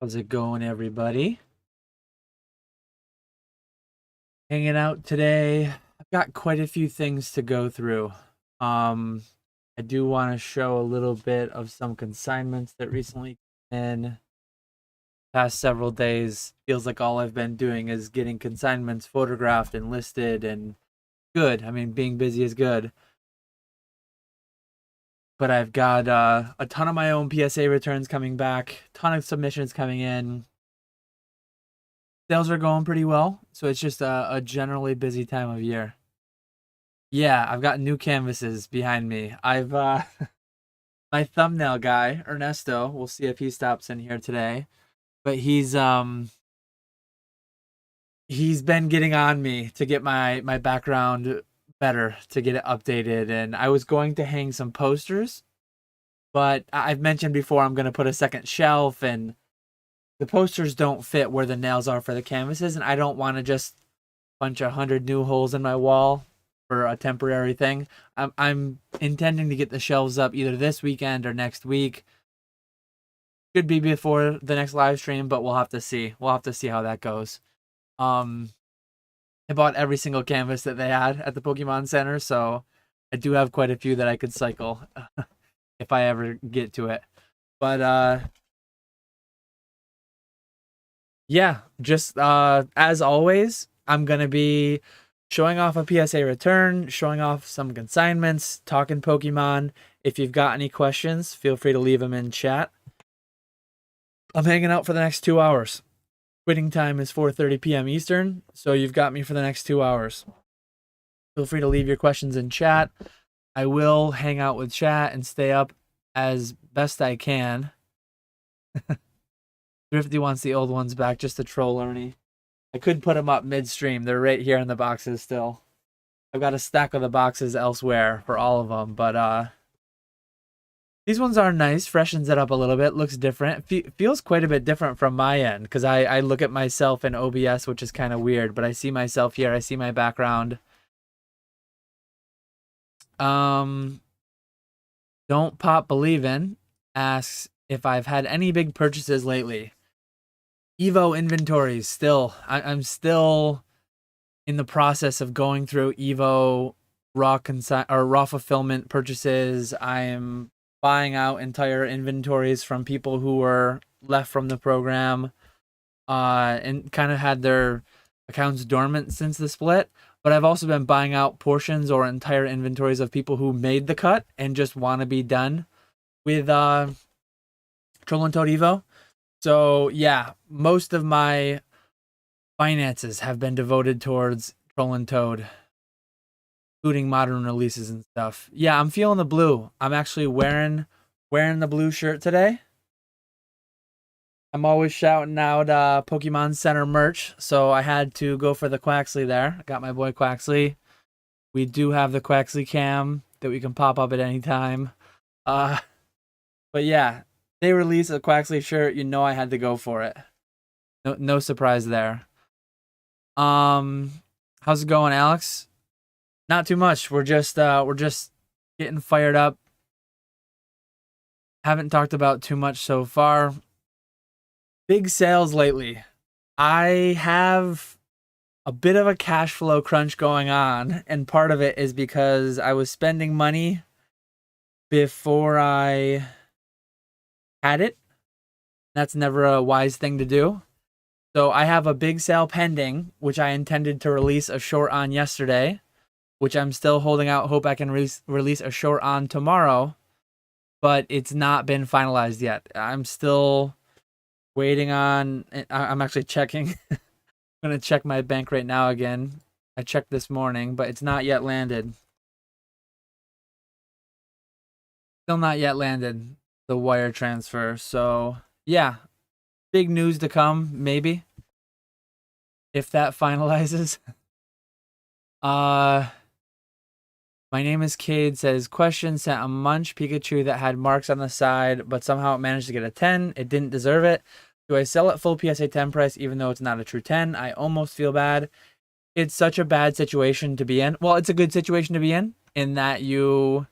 How's it going, everybody? Hanging out today. I've got quite a few things to go through. Um, I do want to show a little bit of some consignments that recently came in. Past several days, feels like all I've been doing is getting consignments photographed and listed, and good. I mean, being busy is good. But I've got a ton of my own PSA returns coming back, ton of submissions coming in. Sales are going pretty well, so it's just a generally busy time of year. Yeah, I've got new canvases behind me. I've my thumbnail guy, Ernesto, we'll see if he stops in here today. But he's been getting on me to get my background better, to get it updated, and I was going to hang some posters, but I've mentioned before I'm going to put a second shelf, and the posters don't fit where the nails are for the canvases, and I don't want to just punch 100 new holes in my wall for a temporary thing. I'm intending to get the shelves up either this weekend or next week. Should be before the next live stream, but we'll have to see. We'll have to see how that goes. I bought every single canvas that they had at the Pokemon Center, so I do have quite a few that I could cycle if I ever get to it. But yeah, just as always, I'm gonna be showing off a PSA return, showing off some consignments, talking Pokemon. If you've got any questions, feel free to leave them in chat. I'm hanging out for the next 2 hours. Quitting time is 4:30 p.m. Eastern, so you've got me for the next 2 hours. Feel free to leave your questions in chat. I will hang out with chat and stay up as best I can. Thrifty wants the old ones back just to troll Ernie. I could put them up midstream. They're right here in the boxes still. I've got a stack of the boxes elsewhere for all of them, but these ones are nice. Freshens it up a little bit. Looks different. Feels quite a bit different from my end, because I look at myself in OBS, which is kind of weird, but I see myself here. I see my background. Don't Pop Believin' asks if I've had any big purchases lately. Evo inventories still. I'm still in the process of going through Evo raw fulfillment purchases. I am buying out entire inventories from people who were left from the program and kind of had their accounts dormant since the split. But I've also been buying out portions or entire inventories of people who made the cut and just want to be done with Troll and Toad Evo. So yeah, most of my finances have been devoted towards Troll and Toad, including modern releases and stuff. Yeah, I'm feeling the blue. I'm actually wearing the blue shirt today. I'm always shouting out Pokemon Center merch, so I had to go for the Quaxley there. I got my boy Quaxley. We do have the Quaxley cam that we can pop up at any time. But yeah, they release a Quaxley shirt, you know I had to go for it. No surprise there. How's it going, Alex? Not too much. We're just getting fired up. Haven't talked about too much so far. Big sales lately. I have a bit of a cash flow crunch going on, and part of it is because I was spending money before I had it. That's never a wise thing to do. So I have a big sale pending, which I intended to release a short on yesterday, which I'm still holding out hope I can release a short on tomorrow, but it's not been finalized yet. I'm still waiting on. I'm actually checking. I'm going to check my bank right now again. I checked this morning, but it's not yet landed. Still not yet landed, the wire transfer. So yeah, big news to come, maybe, if that finalizes. My name is Cade says, question, sent a Munch Pikachu that had marks on the side, but somehow it managed to get a 10. It didn't deserve it. Do I sell it full PSA 10 price even though it's not a true 10? I almost feel bad. It's such a bad situation to be in. Well, it's a good situation to be in that you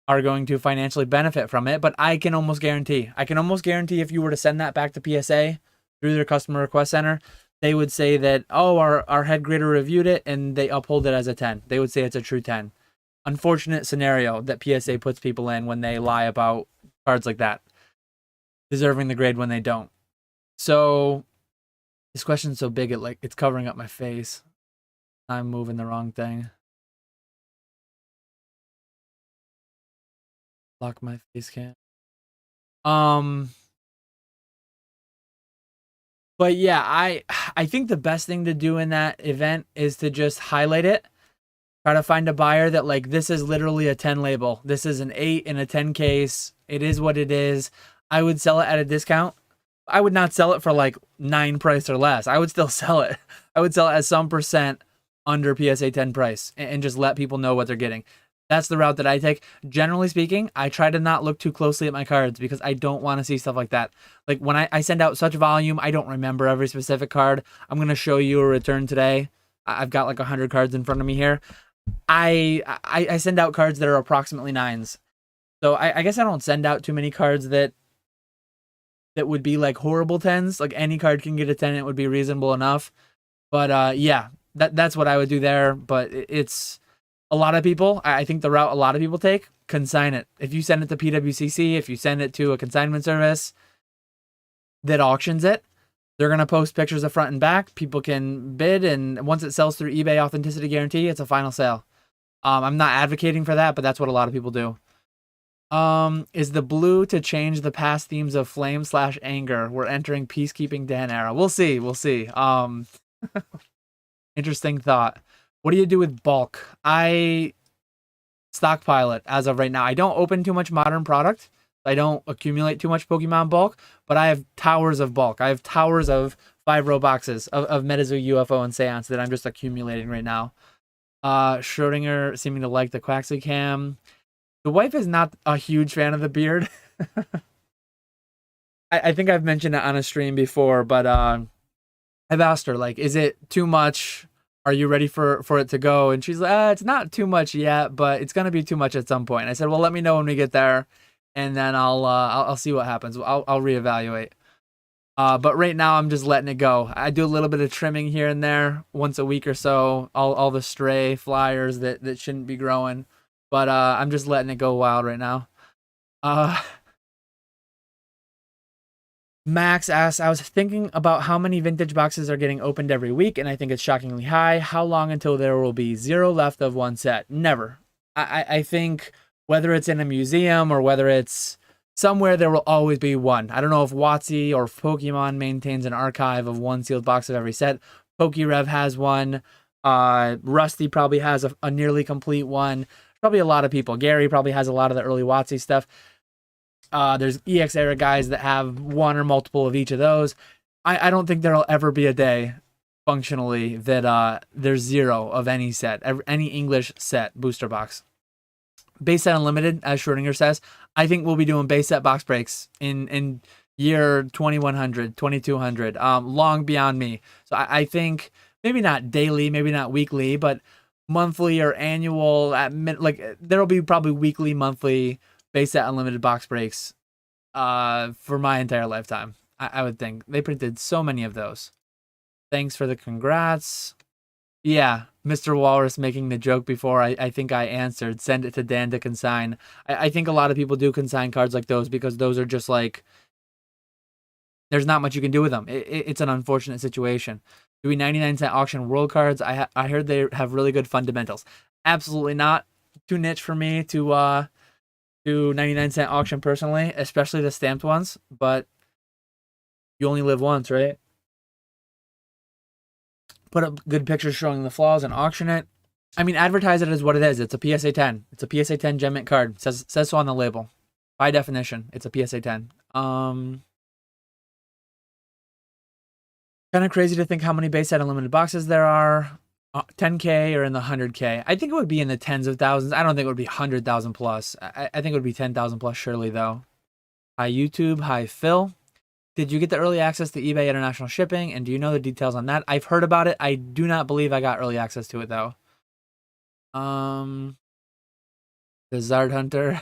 are going to financially benefit from it, but I can almost guarantee if you were to send that back to PSA through their customer request center, they would say that, oh, our head grader reviewed it and they uphold it as a 10. They would say it's a true 10. Unfortunate scenario that PSA puts people in when they lie about cards like that, deserving the grade when they don't. So this question's so big, it's covering up my face. I'm moving the wrong thing. Lock my face cam. But yeah, I think the best thing to do in that event is to just highlight it. Try to find a buyer that, like, this is literally a 10 label. This is an 8 in a 10 case. It is what it is. I would sell it at a discount. I would not sell it for like 9 price or less. I would still sell it. I would sell it at some percent under PSA 10 price and just let people know what they're getting. That's the route that I take. Generally speaking, I try to not look too closely at my cards because I don't want to see stuff like that. Like when I send out such volume, I don't remember every specific card. I'm going to show you a return today. I've got like 100 cards in front of me here. I send out cards that are approximately 9s. So I guess I don't send out too many cards that would be like horrible 10s. Like any card can get a 10, it would be reasonable enough. But yeah, that's what I would do there. But it's a lot of people, I think the route a lot of people take, consign it. If you send it to PWCC, if you send it to a consignment service that auctions it, they're going to post pictures of front and back. People can bid, and once it sells through eBay Authenticity Guarantee, it's a final sale. I'm not advocating for that, but that's what a lot of people do. Is the blue to change the past themes of flame/anger? We're entering peacekeeping Dan era. We'll see. Interesting thought. What do you do with bulk? I stockpile it as of right now. I don't open too much modern product. I don't accumulate too much Pokemon bulk, but I have towers of bulk. I have towers of 5-row boxes of Metazoo, UFO, and Seance that I'm just accumulating right now. Schrodinger seeming to like the Quaxley cam. The wife is not a huge fan of the beard. I think I've mentioned it on a stream before, but I've asked her, like, is it too much? Are you ready for it to go? And she's like, it's not too much yet, but it's gonna be too much at some point. I said, well, let me know when we get there, and then I'll see what happens. I'll reevaluate. But right now I'm just letting it go. I do a little bit of trimming here and there once a week or so. All the stray flyers that shouldn't be growing, but I'm just letting it go wild right now. Max asks, I was thinking about how many vintage boxes are getting opened every week, and I think it's shockingly high. How long until there will be 0 left of one set? Never. I think whether it's in a museum or whether it's somewhere, there will always be one. I don't know if WotC or Pokemon maintains an archive of one sealed box of every set. PokeRev has one. Rusty probably has a nearly complete one. Probably a lot of people. Gary probably has a lot of the early WotC stuff. There's EX era guys that have one or multiple of each of those. I don't think there'll ever be a day functionally that there's 0 of any set, any English set booster box. Base set unlimited, as Schrodinger says. I think we'll be doing base set box breaks in year 2100, 2200, long beyond me. So I think maybe not daily, maybe not weekly, but monthly or annual. Like there'll be probably weekly, monthly base set unlimited box breaks for my entire lifetime. I would think. They printed so many of those. Thanks for the congrats. Yeah, Mr. Walrus making the joke before. I think I answered. Send it to Dan to consign. I think a lot of people do consign cards like those because those are just like, there's not much you can do with them. It's an unfortunate situation. Do we 99-cent auction world cards? I heard they have really good fundamentals. Absolutely not. Too niche for me to do 99-cent auction personally, especially the stamped ones, but you only live once, right? Put up good pictures showing the flaws and auction it. I mean, advertise it as what it is. It's a PSA 10. It's a PSA 10 Gem Mint card. Says so on the label. By definition, it's a PSA 10. Kind of crazy to think how many base set unlimited boxes there are. 10K or in the 100K. I think it would be in the tens of thousands. I don't think it would be 100,000 plus. I think it would be 10,000 plus surely though. Hi YouTube. Hi Phil. Did you get the early access to eBay international shipping? And do you know the details on that? I've heard about it. I do not believe I got early access to it though. The Zard Hunter.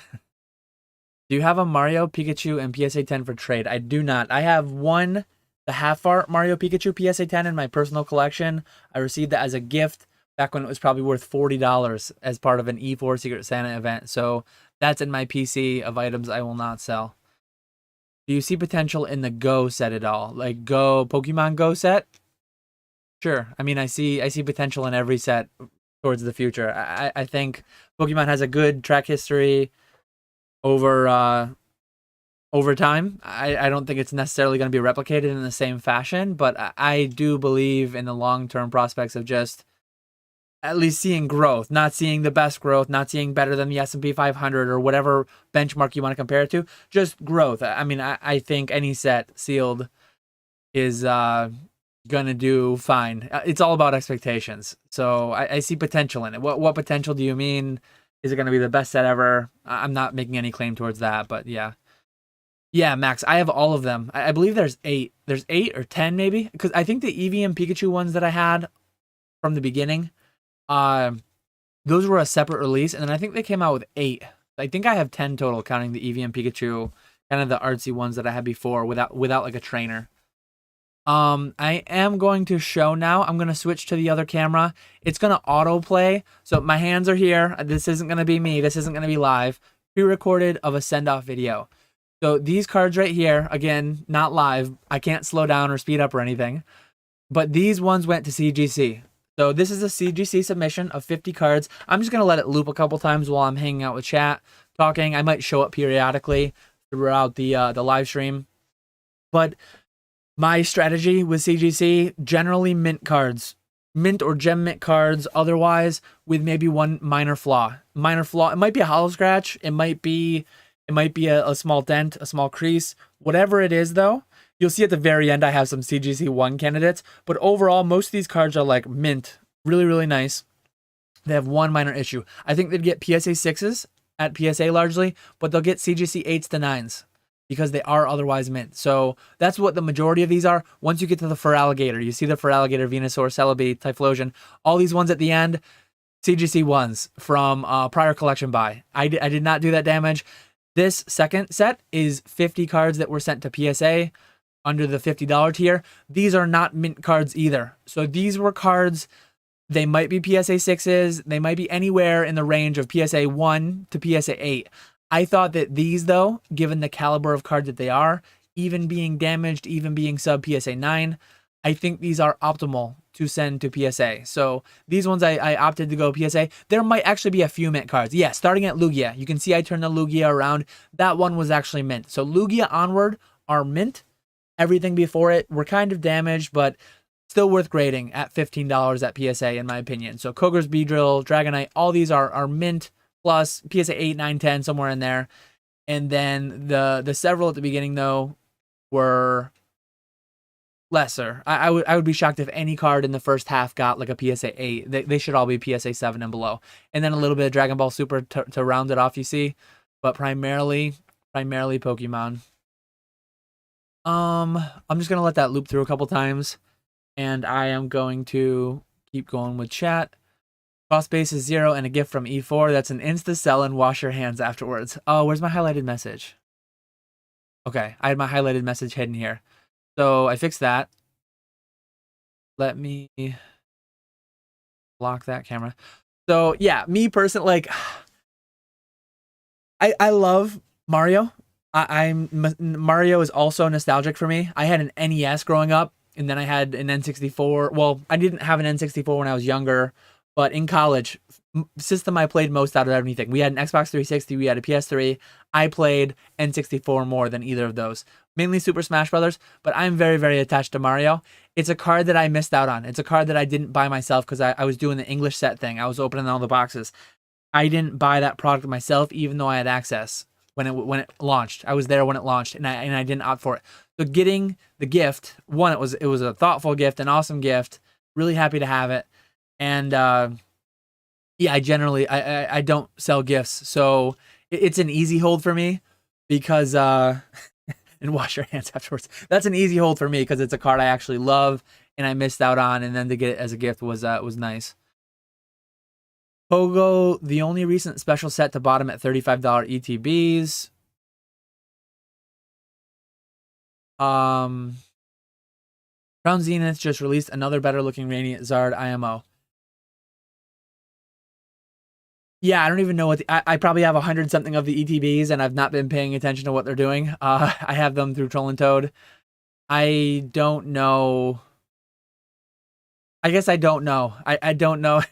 Do you have a Mario, Pikachu, and PSA 10 for trade? I do not. I have one, the half art Mario Pikachu PSA 10 in my personal collection. I received that as a gift back when it was probably worth $40 as part of an E4 Secret Santa event. So that's in my PC of items I will not sell. Do you see potential in the Go set at all? Like Pokemon Go set? Sure. I mean, I see potential in every set towards the future. I think Pokemon has a good track history over time. I don't think it's necessarily going to be replicated in the same fashion, but I do believe in the long-term prospects of just at least seeing growth, not seeing the best growth, not seeing better than the S&P 500 or whatever benchmark you want to compare it to, just growth. I mean, I think any set sealed is gonna do fine. It's all about expectations. So I see potential in it. What potential do you mean? Is it gonna be the best set ever? I'm not making any claim towards that, but yeah. Yeah, Max, I have all of them. I believe there's 8. There's 8 or 10 maybe, because I think the Eevee and Pikachu ones that I had from the beginning, those were a separate release, and then I think they came out with 8. I think I have 10 total, counting the Eevee and Pikachu, kind of the artsy ones that I had before without like a trainer. I am going to show now. I'm going to switch to the other camera. It's going to autoplay. So my hands are here. This isn't going to be me. This isn't going to be live. Pre-recorded of a send-off video. So these cards right here, again, not live. I can't slow down or speed up or anything. But these ones went to CGC. So this is a CGC submission of 50 cards. I'm just going to let it loop a couple times while I'm hanging out with chat, talking. I might show up periodically throughout the live stream. But my strategy with CGC, generally mint cards. Mint or gem mint cards, otherwise with maybe one minor flaw. Minor flaw, it might be a hollow scratch, it might be a small dent, a small crease. Whatever it is though, you'll see at the very end I have some CGC 1 candidates, but overall most of these cards are like mint. Really, really nice. They have one minor issue. I think they'd get PSA 6s at PSA largely, but they'll get CGC 8s to 9s. Because they are otherwise mint. So that's what the majority of these are. Once you get to the Feraligatr, you see the Feraligatr, Venusaur, Celebi, Typhlosion, all these ones at the end, CGC 1s from prior collection buy. I did not do that damage. This second set is 50 cards that were sent to PSA under the $50 tier. These are not mint cards either. So these were cards, they might be PSA 6s, they might be anywhere in the range of PSA 1 to PSA 8. I thought that these, though, given the caliber of cards that they are, even being damaged, even being sub PSA 9, I think these are optimal to send to PSA. So these ones I opted to go PSA. There might actually be a few mint cards. Yeah, starting at Lugia. You can see I turned the Lugia around. That one was actually mint. So Lugia onward are mint. Everything before it were kind of damaged, but still worth grading at $15 at PSA, in my opinion. So Koger's Beedrill, Dragonite, all these are mint. Plus PSA 8, 9, 10, somewhere in there. And then the several at the beginning, though, were lesser. I would be shocked if any card in the first half got like a PSA 8. They should all be PSA 7 and below. And then a little bit of Dragon Ball Super to round it off, you see. But primarily Pokemon. I'm just going to let that loop through a couple times. And I am going to keep going with chat. Cost base is 0 and a gift from E4. That's an insta sell and wash your hands afterwards. Oh, where's my highlighted message? Okay, I had my highlighted message hidden here. So I fixed that. Let me block that camera. So yeah, me personally, like, I love Mario. Mario is also nostalgic for me. I had an NES growing up, and then I had an N64. Well, I didn't have an N64 when I was younger. But in college, system I played most out of everything. We had an Xbox 360, we had a PS3. I played N64 more than either of those. Mainly Super Smash Brothers, but I'm very, very attached to Mario. It's a card that I missed out on. It's a card that I didn't buy myself because I was doing the English set thing. I was opening all the boxes. I didn't buy that product myself, even though I had access when it launched. I was there when it launched, and I didn't opt for it. So getting the gift, one, it was a thoughtful gift, an awesome gift. Really happy to have it. And yeah, I don't sell gifts, so it's an easy hold for me because and wash your hands afterwards. That's an easy hold for me because it's a card I actually love and I missed out on, and then to get it as a gift was nice. Pogo, the only recent special set to bottom at $35 ETBs. Crown Zenith just released another better looking Radiant Zard IMO. Yeah, I don't even know what I probably have 100 something of the ETBs, and I've not been paying attention to what they're doing. I have them through Troll and Toad. I don't know. I guess I don't know. I don't know.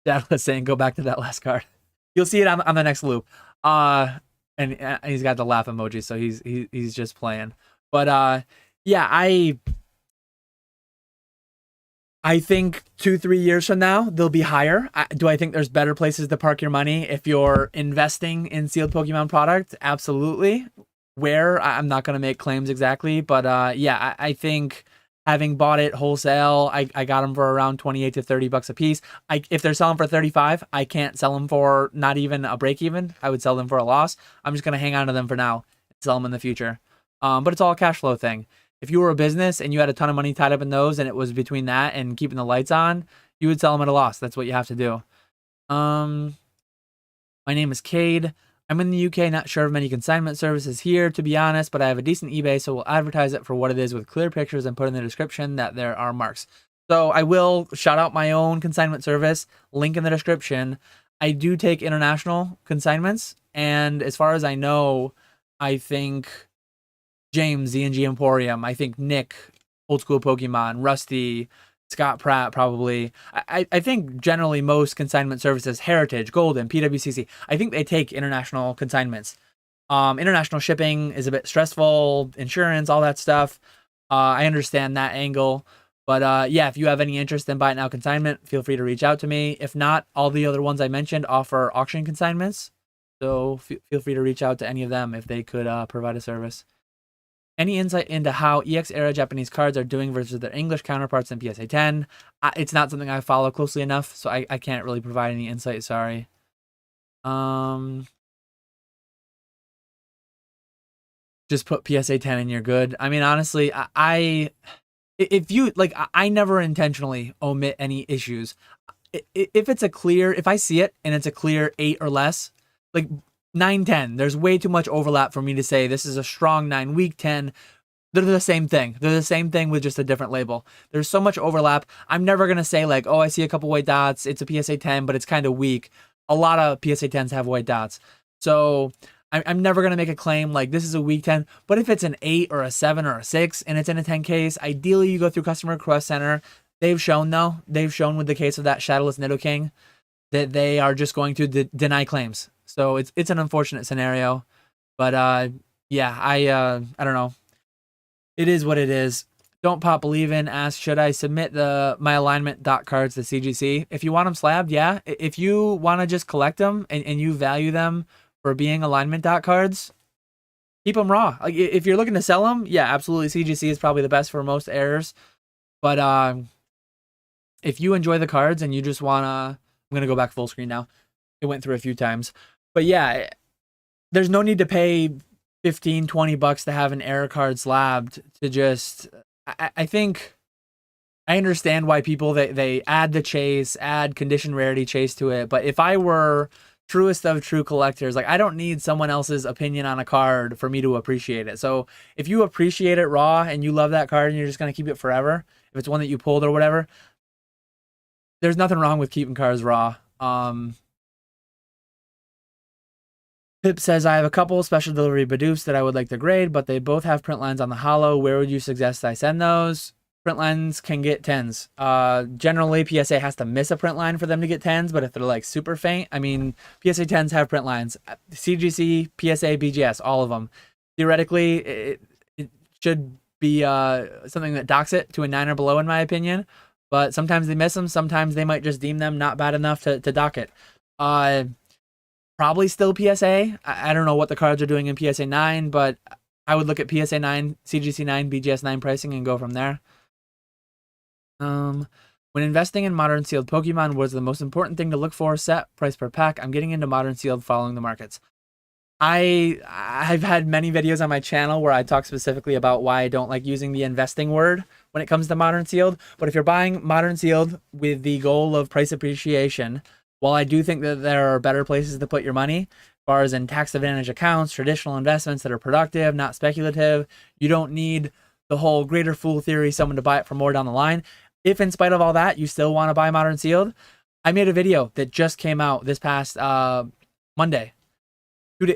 Dad was saying go back to that last card. You'll see it on the next loop. And he's got the laugh emoji, so he's just playing. But yeah, I think 2-3 years from now they'll be higher. Do I think there's better places to park your money if you're investing in sealed Pokemon product? Absolutely. Where? I'm not gonna make claims exactly, but yeah, I think having bought it wholesale, I got them for around 28 to 30 bucks a piece. If they're selling for 35, I can't sell them for not even a break even. I would sell them for a loss. I'm just gonna hang on to them for now and sell them in the future. But it's all a cash flow thing. If you were a business and you had a ton of money tied up in those and it was between that and keeping the lights on, you would sell them at a loss. That's what you have to do. My name is Cade. I'm in the UK, not sure of many consignment services here, to be honest, but I have a decent eBay, so we'll advertise it for what it is with clear pictures and put in the description that there are marks. So I will shout out my own consignment service, link in the description. I do take international consignments, and as far as I know, I think James, Z&G Emporium, I think Nick, Old Skool Pokemon, Rusty, Scott Pratt, probably. I think generally most consignment services, Heritage, Golden, PWCC, I think they take international consignments. International shipping is a bit stressful, insurance, all that stuff. I understand that angle. But yeah, if you have any interest in buy it now consignment, feel free to reach out to me. If not, all the other ones I mentioned offer auction consignments. So feel free to reach out to any of them if they could provide a service. Any insight into how EX era Japanese cards are doing versus their English counterparts in PSA 10? It's not something I follow closely enough, so I can't really provide any insight, sorry. Just put PSA 10 and you're good. I mean, honestly, if you, like, I never intentionally omit any issues. If it's a clear, if I see it and it's a clear 8 or less, like 9, 10, there's way too much overlap for me to say this is a strong 9, weak 10. They're the same thing. They're the same thing with just a different label. There's so much overlap. I'm never going to say like, oh, I see a couple white dots. It's a PSA 10, but it's kind of weak. A lot of PSA 10s have white dots. So I'm never going to make a claim like this is a weak 10. But if it's an 8 or a 7 or a 6 and it's in a 10 case, ideally you go through Customer Request Center. They've shown with the case of that Shadowless Nidoking that they are just going to deny claims. So it's an unfortunate scenario, but yeah, I don't know. It is what it is. Don't Pop Believe In asks, should I submit my alignment dot cards to CGC? If you want them slabbed, yeah. If you want to just collect them and you value them for being alignment dot cards, keep them raw. Like if you're looking to sell them, yeah, absolutely. CGC is probably the best for most errors. But if you enjoy the cards and you just wanna, I'm gonna go back full screen now. It went through a few times. But yeah, there's no need to pay 15, 20 bucks to have an error card slabbed to just, I think, I understand why people, they add the chase, add condition rarity chase to it. But if I were truest of true collectors, like I don't need someone else's opinion on a card for me to appreciate it. So if you appreciate it raw and you love that card and you're just going to keep it forever, if it's one that you pulled or whatever, there's nothing wrong with keeping cards raw. Pip says, I have a couple special delivery Bidoofs that I would like to grade, but they both have print lines on the holo. Where would you suggest I send those? Print lines can get 10s. Generally, PSA has to miss a print line for them to get 10s, but if they're like super faint, I mean, PSA 10s have print lines. CGC, PSA, BGS, all of them. Theoretically, it should be something that docks it to a 9 or below, in my opinion. But sometimes they miss them. Sometimes they might just deem them not bad enough to dock it. Probably still PSA. I don't know what the cards are doing in PSA 9, but I would look at PSA 9, CGC 9, BGS 9 pricing and go from there. When investing in modern sealed Pokemon, what's the most important thing to look for? Set, price per pack. I'm getting into modern sealed following the markets. I've had many videos on my channel where I talk specifically about why I don't like using the investing word when it comes to modern sealed. But if you're buying modern sealed with the goal of price appreciation, While I do think that there are better places to put your money, as far as in tax advantage accounts, traditional investments that are productive, not speculative, you don't need the whole greater fool theory, someone to buy it for more down the line. If in spite of all that, you still want to buy Modern Sealed, I made a video that just came out this past Monday. 3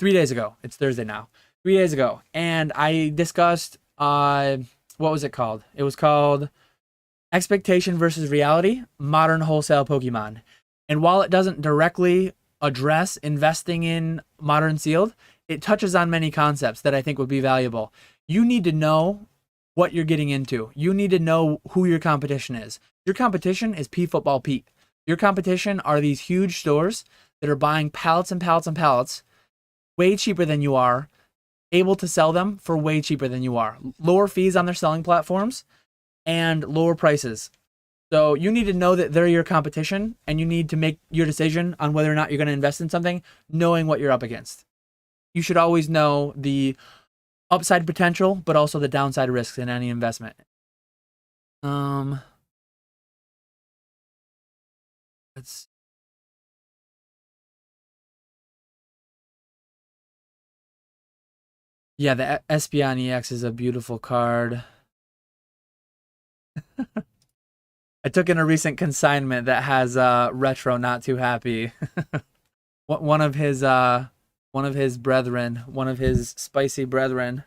days ago. It's Thursday now. 3 days ago. And I discussed, what was it called? It was called Expectation versus Reality, Modern Wholesale Pokemon. And while it doesn't directly address investing in Modern Sealed, it touches on many concepts that I think would be valuable. You need to know what you're getting into. You need to know who your competition is. Your competition is P Football Pete. Your competition are these huge stores that are buying pallets and pallets and pallets way cheaper than you are, able to sell them for way cheaper than you are. Lower fees on their selling platforms and lower prices. So you need to know that they're your competition, and you need to make your decision on whether or not you're going to invest in something, knowing what you're up against. You should always know the upside potential, but also the downside risks in any investment. Let's Yeah, the Espeon EX is a beautiful card. I took in a recent consignment that has Retro not too happy. one of his brethren, one of his spicy brethren,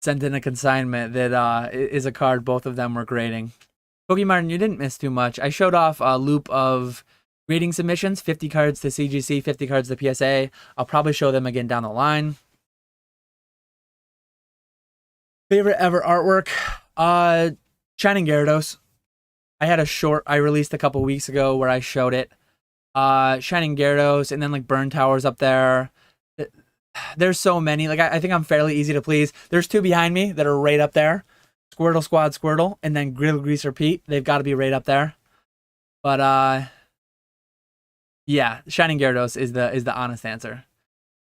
sent in a consignment that is a card both of them were grading. Pokemon, you didn't miss too much. I showed off a loop of grading submissions, 50 cards to CGC, 50 cards to PSA. I'll probably show them again down the line. Favorite ever artwork? Shining Gyarados. I had a short I released a couple weeks ago where I showed it. Shining Gyarados, and then like Burn Towers up there. There's so many. Like I think I'm fairly easy to please. There's two behind me that are right up there. Squirtle Squad Squirtle, and then Griddle Greaser Pete. They've got to be right up there. But yeah, Shining Gyarados is the honest answer.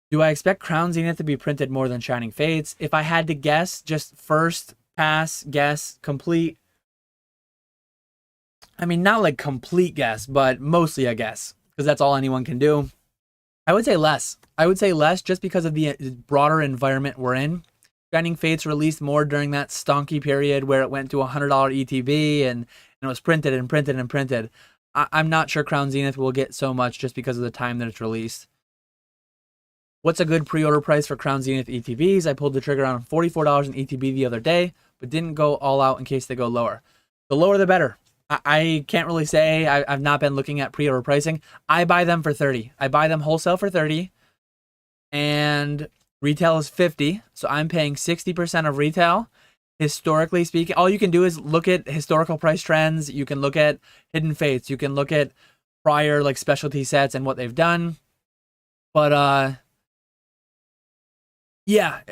Do I expect Crown Zenith to be printed more than Shining Fates? If I had to guess, just first pass, guess, complete. I mean, not like complete guess, but mostly a guess, because that's all anyone can do. I would say less. I would say less just because of the broader environment we're in. Shining Fates released more during that stonky period where it went to $100 ETB and it was printed and printed and printed. I'm not sure Crown Zenith will get so much just because of the time that it's released. What's a good pre-order price for Crown Zenith ETBs? I pulled the trigger on $44 in ETB the other day, but didn't go all out in case they go lower. The lower the better. I can't really say. I've not been looking at pre-order pricing. I buy them for $30. I buy them wholesale for $30, and retail is $50. So I'm paying 60% of retail. Historically speaking, all you can do is look at historical price trends. You can look at Hidden Fates. You can look at prior like specialty sets and what they've done. But yeah,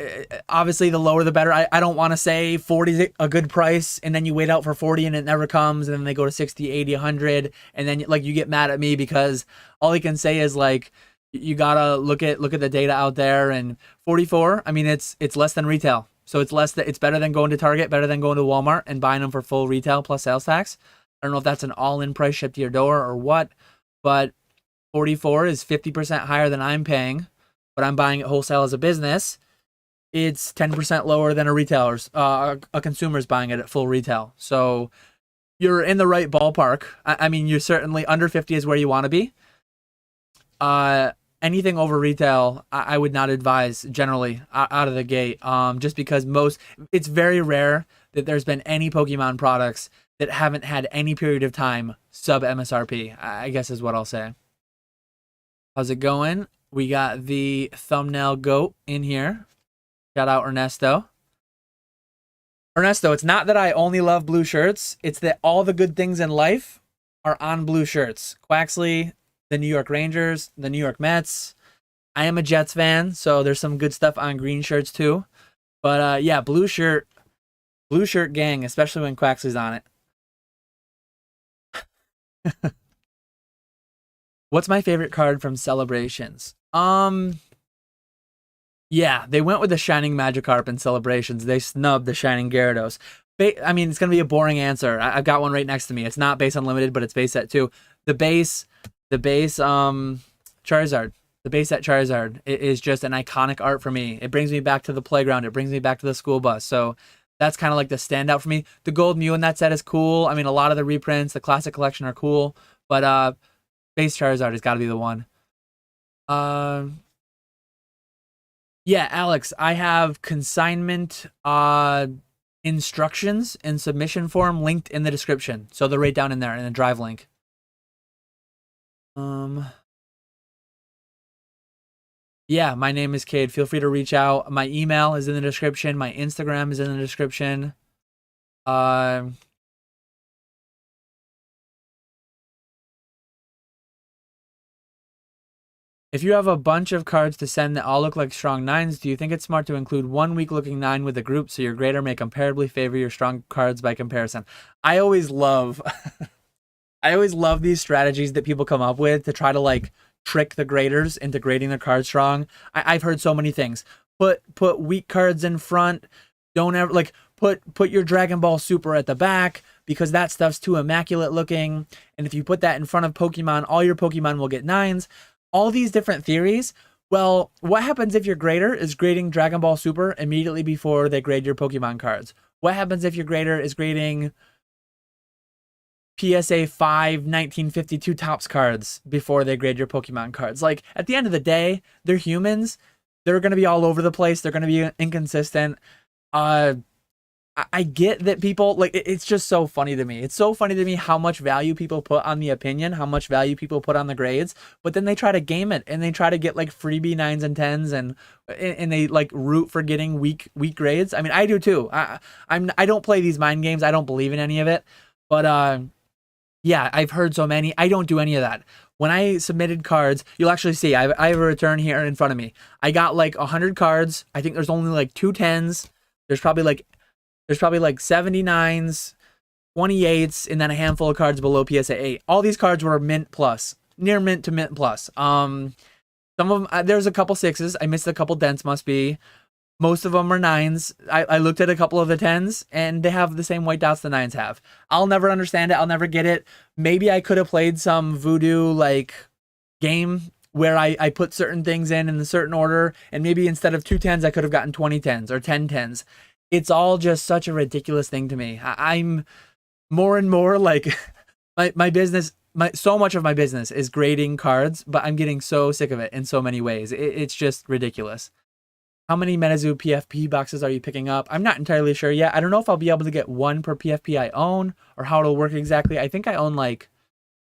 obviously the lower the better. I don't want to say 40 is a good price and then you wait out for 40 and it never comes, and then they go to 60, 80, 100, and then like you get mad at me because all I can say is like you gotta look at the data out there. And 44, I mean it's less than retail, so it's better than going to Target, better than going to Walmart and buying them for full retail plus sales tax. I don't know if that's an all-in price shipped to your door or what, but 44 is 50% higher than I'm paying, but I'm buying it wholesale as a business. It's 10% lower than a consumer's buying it at full retail. So you're in the right ballpark. I mean, you're certainly under 50 is where you want to be. Anything over retail, I would not advise generally out of the gate. Just because it's very rare that there's been any Pokemon products that haven't had any period of time sub MSRP, I guess is what I'll say. How's it going? We got the thumbnail goat in here. Shout out Ernesto. Ernesto, it's not that I only love blue shirts. It's that all the good things in life are on blue shirts. Quaxley, the New York Rangers, the New York Mets. I am a Jets fan, so there's some good stuff on green shirts too. But yeah, blue shirt gang, especially when Quaxley's on it. What's my favorite card from Celebrations? Yeah, they went with the Shining Magikarp in Celebrations. They snubbed the Shining Gyarados. I mean, it's going to be a boring answer. I've got one right next to me. It's not base unlimited, but it's base set 2. the base Charizard. The base set Charizard is just an iconic art for me. It brings me back to the playground. It brings me back to the school bus. So that's kind of like the standout for me. The gold Mew in that set is cool. I mean, a lot of the reprints, the classic collection are cool, but base Charizard has got to be the one. Yeah, Alex, I have consignment instructions in submission form linked in the description. So they're right down in there in the drive link. Yeah, my name is Cade. Feel free to reach out. My email is in the description. My Instagram is in the description. If you have a bunch of cards to send that all look like strong 9s, do you think it's smart to include one weak looking 9 with the group so your grader may comparably favor your strong cards by comparison? I always love these strategies that people come up with to try to like trick the graders into grading their cards strong. I've heard so many things. Put weak cards in front. Don't ever like put your Dragon Ball Super at the back because that stuff's too immaculate looking. And if you put that in front of Pokemon, all your Pokemon will get 9s. All these different theories. Well, what happens if your grader is grading Dragon Ball Super immediately before they grade your Pokemon cards? What happens if your grader is grading PSA 5 1952 Topps cards before they grade your Pokemon cards? Like, at the end of the day, they're humans. They're going to be all over the place. They're going to be inconsistent. I get that people, like, it's just so funny to me. It's so funny to me how much value people put on the opinion, how much value people put on the grades, but then they try to game it and they try to get, like, freebie 9s and 10s and they, like, root for getting weak grades. I mean, I do too. I don't play these mind games. I don't believe in any of it. But, yeah, I've heard so many. I don't do any of that. When I submitted cards, you'll actually see, I have a return here in front of me. I got like 100 cards. I think there's only like 2 10s. There's probably like 79s, 28s, and then a handful of cards below PSA 8. All these cards were mint plus, near mint to mint plus. Some of them, there's a couple 6s. I missed a couple dents, must be. Most of them are 9s. I looked at a couple of the 10s, and they have the same white dots the 9s have. I'll never understand it. I'll never get it. Maybe I could have played some voodoo, like, game where I put certain things in a certain order, and maybe instead of 2 10s, I could have gotten 20 10s or 10 10s. It's all just such a ridiculous thing to me. I'm more and more like my business, so much of my business is grading cards, but I'm getting so sick of it in so many ways. It's just ridiculous. How many MetaZoo PFP boxes are you picking up? I'm not entirely sure yet. I don't know if I'll be able to get one per PFP I own or how it'll work exactly. I think I own like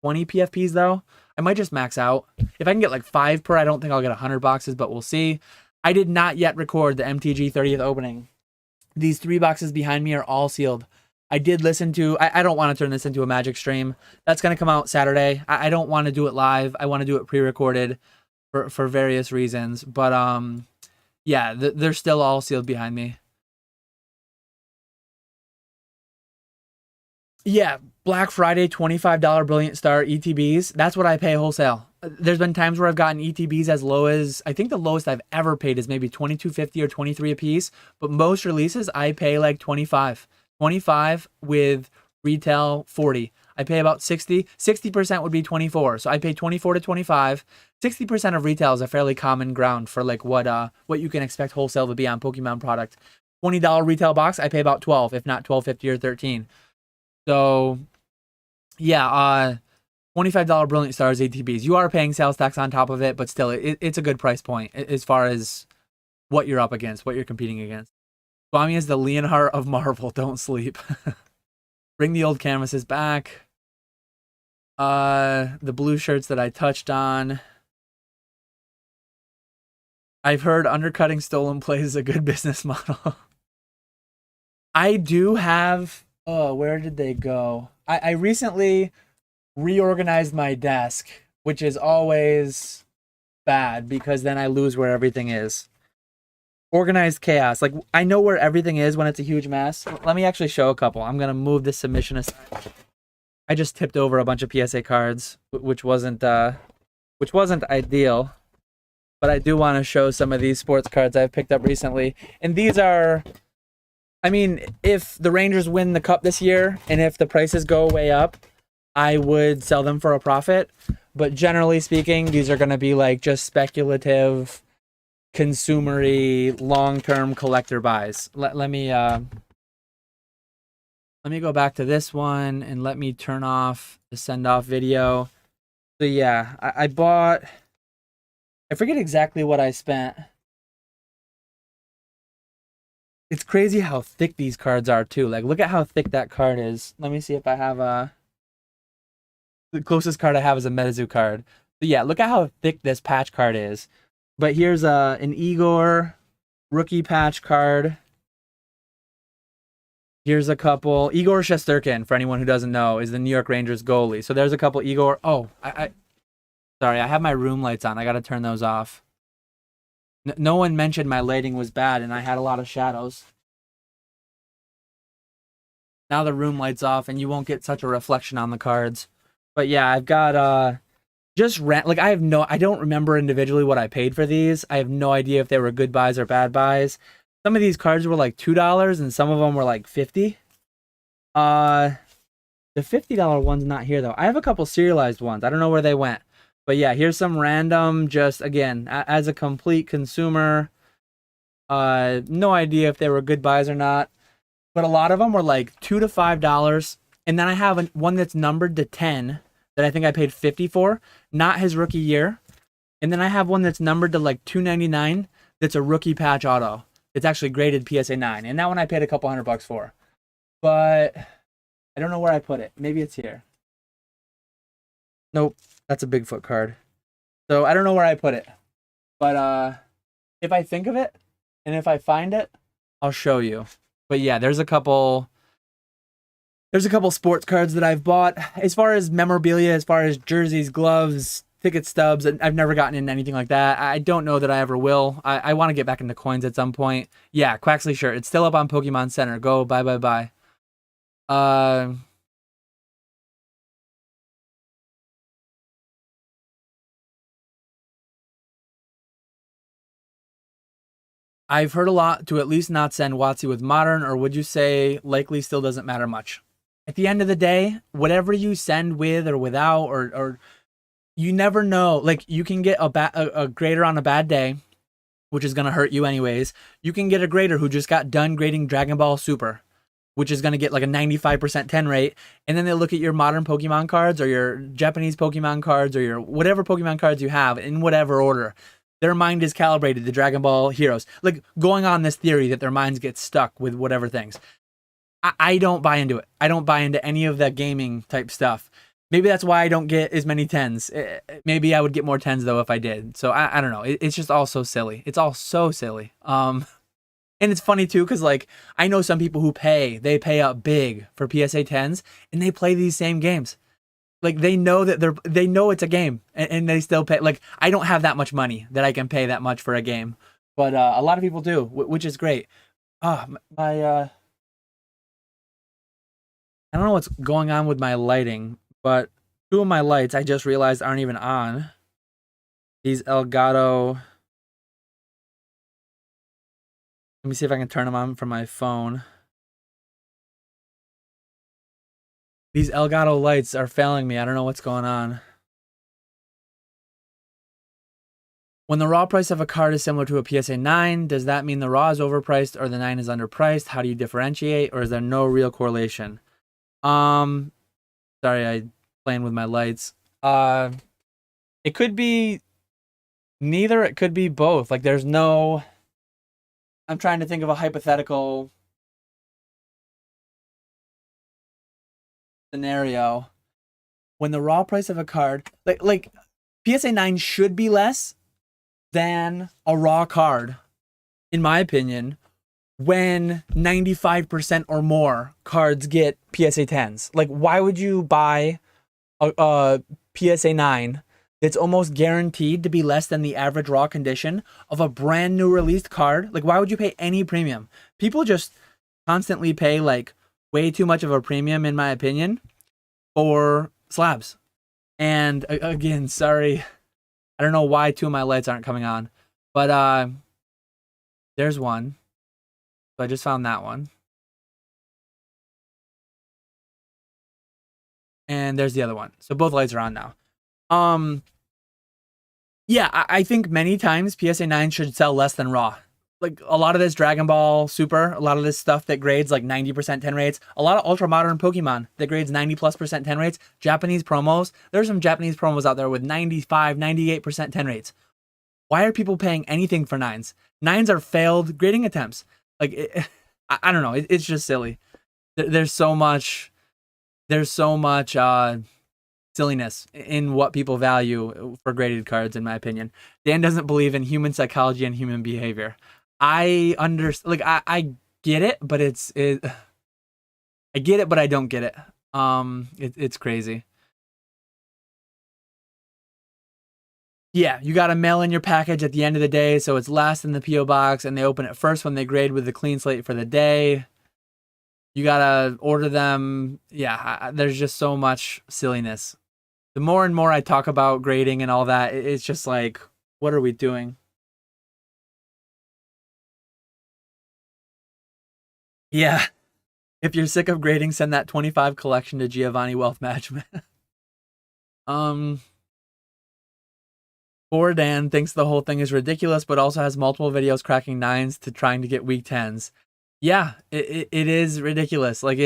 20 PFPs though. I might just max out. If I can get like 5 per, I don't think I'll get 100 boxes, but we'll see. I did not yet record the MTG 30th opening. These 3 boxes behind me are all sealed. I did listen to, I don't want to turn this into a Magic stream. That's going to come out Saturday. I don't want to do it live. I want to do it pre-recorded for various reasons. But yeah, they're still all sealed behind me. Yeah, Black Friday, $25 Brilliant Star ETBs. That's what I pay wholesale. There's been times where I've gotten ETBs as low as, I think the lowest I've ever paid is maybe $22.50 or $23 a piece. But most releases, I pay like $25. $25 with retail $40. I pay about $60. 60% would be $24. So I pay $24 to $25. 60% of retail is a fairly common ground for like what you can expect wholesale to be on Pokemon product. $20 retail box, I pay about $12, if not $12.50 or $13. So yeah, $25 Brilliant Stars ATBs. You are paying sales tax on top of it, but still, it's a good price point as far as what you're up against, what you're competing against. Swami is the Leonhardt of Marvel. Don't sleep. Bring the old canvases back. The blue shirts that I touched on. I've heard undercutting stolen plays is a good business model. I do have... Oh, where did they go? I recently reorganized my desk, which is always bad because then I lose where everything is. Organized chaos. Like, I know where everything is when it's a huge mess. Let me actually show a couple. I'm going to move this submission aside. I just tipped over a bunch of PSA cards, which wasn't ideal. But I do want to show some of these sports cards I've picked up recently. And these are... I mean, if the Rangers win the cup this year, and if the prices go way up, I would sell them for a profit. But generally speaking, these are going to be like just speculative, consumery, long-term collector buys. Let me go back to this one and let me turn off the send off video. So yeah, I bought, I forget exactly what I spent. It's crazy how thick these cards are too. Like, look at how thick that card is. Let me see if I have the closest card I have is a Metazu card. But yeah, look at how thick this patch card is. But here's an Igor rookie patch card. Here's a couple. Igor Shesterkin, for anyone who doesn't know, is the New York Rangers goalie. So there's a couple Igor. Oh, sorry, I have my room lights on. I gotta turn those off. No one mentioned my lighting was bad and I had a lot of shadows. Now the room lights off and you won't get such a reflection on the cards. But yeah, I've got just rent. Like, I don't remember individually what I paid for these. I have no idea if they were good buys or bad buys. Some of these cards were like $2 and some of them were like 50. The $50 one's not here though. I have a couple serialized ones. I don't know where they went. But yeah, here's some random, just again, as a complete consumer, no idea if they were good buys or not. But a lot of them were like $2 to $5. And then I have one that's numbered to 10 that I think I paid 50 for, not his rookie year. And then I have one that's numbered to like $2.99 that's a rookie patch auto. It's actually graded PSA 9. And that one I paid a couple $100 for. But I don't know where I put it. Maybe it's here. Nope, that's a Bigfoot card. So I don't know where I put it. But if I think of it and if I find it, I'll show you. But yeah, there's a couple sports cards that I've bought. As far as memorabilia, as far as jerseys, gloves, ticket stubs, I've never gotten into anything like that. I don't know that I ever will. I want to get back into coins at some point. Yeah, Quaxley shirt. It's still up on Pokemon Center. Go, bye. I've heard a lot to at least not send WotC with modern, or would you say likely still doesn't matter much? At the end of the day, whatever you send with or without, or you never know. Like, you can get a grader on a bad day, which is going to hurt you anyways. You can get a grader who just got done grading Dragon Ball Super, which is going to get like a 95% 10 rate. And then they look at your modern Pokemon cards or your Japanese Pokemon cards or your whatever Pokemon cards you have in whatever order. Their mind is calibrated to Dragon Ball heroes. Like, going on this theory that their minds get stuck with whatever things. I don't buy into it. I don't buy into any of that gaming type stuff. Maybe that's why I don't get as many 10s. Maybe I would get more 10s though if I did. So I don't know. It's just all so silly. It's all so silly. And it's funny too, because like, I know some people who they pay up big for PSA 10s and they play these same games. Like, they know that they know it's a game and they still pay. Like, I don't have that much money that I can pay that much for a game, but a lot of people do, which is great. I don't know what's going on with my lighting, but two of my lights I just realized aren't even on. These Elgato. Let me see if I can turn them on from my phone. These Elgato lights are failing me. I don't know what's going on. When the raw price of a card is similar to a PSA 9, does that mean the raw is overpriced or the 9 is underpriced? How do you differentiate, or is there no real correlation? Sorry, I playing with my lights. It could be neither. It could be both. Like, there's no. I'm trying to think of a hypothetical scenario. When the raw price of a card, like PSA 9 should be less than a raw card, in my opinion, when 95% or more cards get PSA 10s. Like, why would you buy a PSA 9 that's almost guaranteed to be less than the average raw condition of a brand new released card? Like, why would you pay any premium? People just constantly pay like way too much of a premium, in my opinion, for slabs. And again, sorry, I don't know why two of my lights aren't coming on, but there's one. So I just found that one. And there's the other one. So both lights are on now. Yeah, I think many times PSA 9 should sell less than raw. Like a lot of this Dragon Ball Super, a lot of this stuff that grades like 90% 10 rates, a lot of ultra modern Pokemon that grades 90+% 10 rates, Japanese promos. There's some Japanese promos out there with 95, 98% 10 rates. Why are people paying anything for nines? Nines are failed grading attempts. Like, I don't know. It's just silly. There's so much. There's so much silliness in what people value for graded cards, in my opinion. Dan doesn't believe in human psychology and human behavior. I understand. Like, I get it, but I get it, but I don't get it. It's crazy. Yeah, you got to mail in your package at the end of the day, so it's last in the PO box, and they open it first when they grade with the clean slate for the day. You gotta order them. Yeah, there's just so much silliness. The more and more I talk about grading and all that, it's just like, what are we doing? Yeah. If you're sick of grading, send that 25 collection to Giovanni Wealth Management. um, Poor Dan thinks the whole thing is ridiculous, but also has multiple videos cracking nines to trying to get weak tens. Yeah, it is ridiculous. Like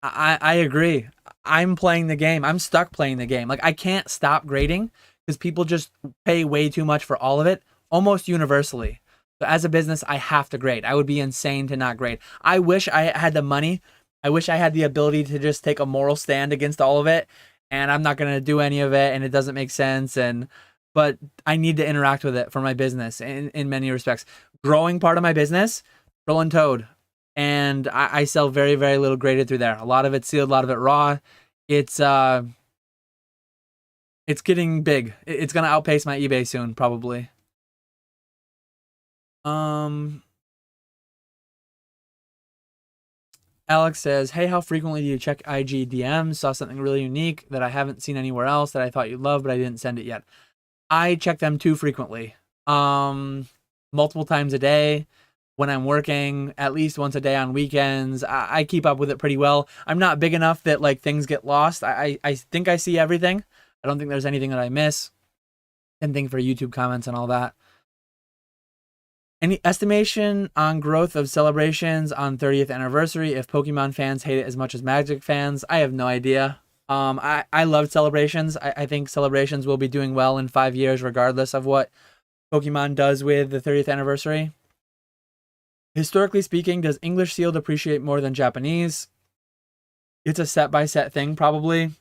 I agree. I'm playing the game. I'm stuck playing the game. Like I can't stop grading because people just pay way too much for all of it, almost universally. So as a business, I have to grade. I would be insane to not grade. I wish I had the money. I wish I had the ability to just take a moral stand against all of it, and I'm not going to do any of it, and it doesn't make sense. But I need to interact with it for my business in many respects. Growing part of my business, Troll and Toad, and I sell very, very little graded through there. A lot of it sealed, a lot of it raw. It's it's getting big. It's gonna outpace my eBay soon, probably. Um, Alex says, "Hey, how frequently do you check IG DMs? Saw something really unique that I haven't seen anywhere else that I thought you'd love, but I didn't send it yet." I check them too frequently. Multiple times a day when I'm working, at least once a day on weekends. I keep up with it pretty well. I'm not big enough that like things get lost. I think I see everything. I don't think there's anything that I miss. And thing for YouTube comments and all that. Any estimation on growth of celebrations on 30th anniversary if Pokemon fans hate it as much as Magic fans? I have no idea. I love celebrations. I think celebrations will be doing well in 5 years, regardless of what Pokemon does with the 30th anniversary. Historically speaking, does English sealed appreciate more than Japanese? It's a set by set thing, probably.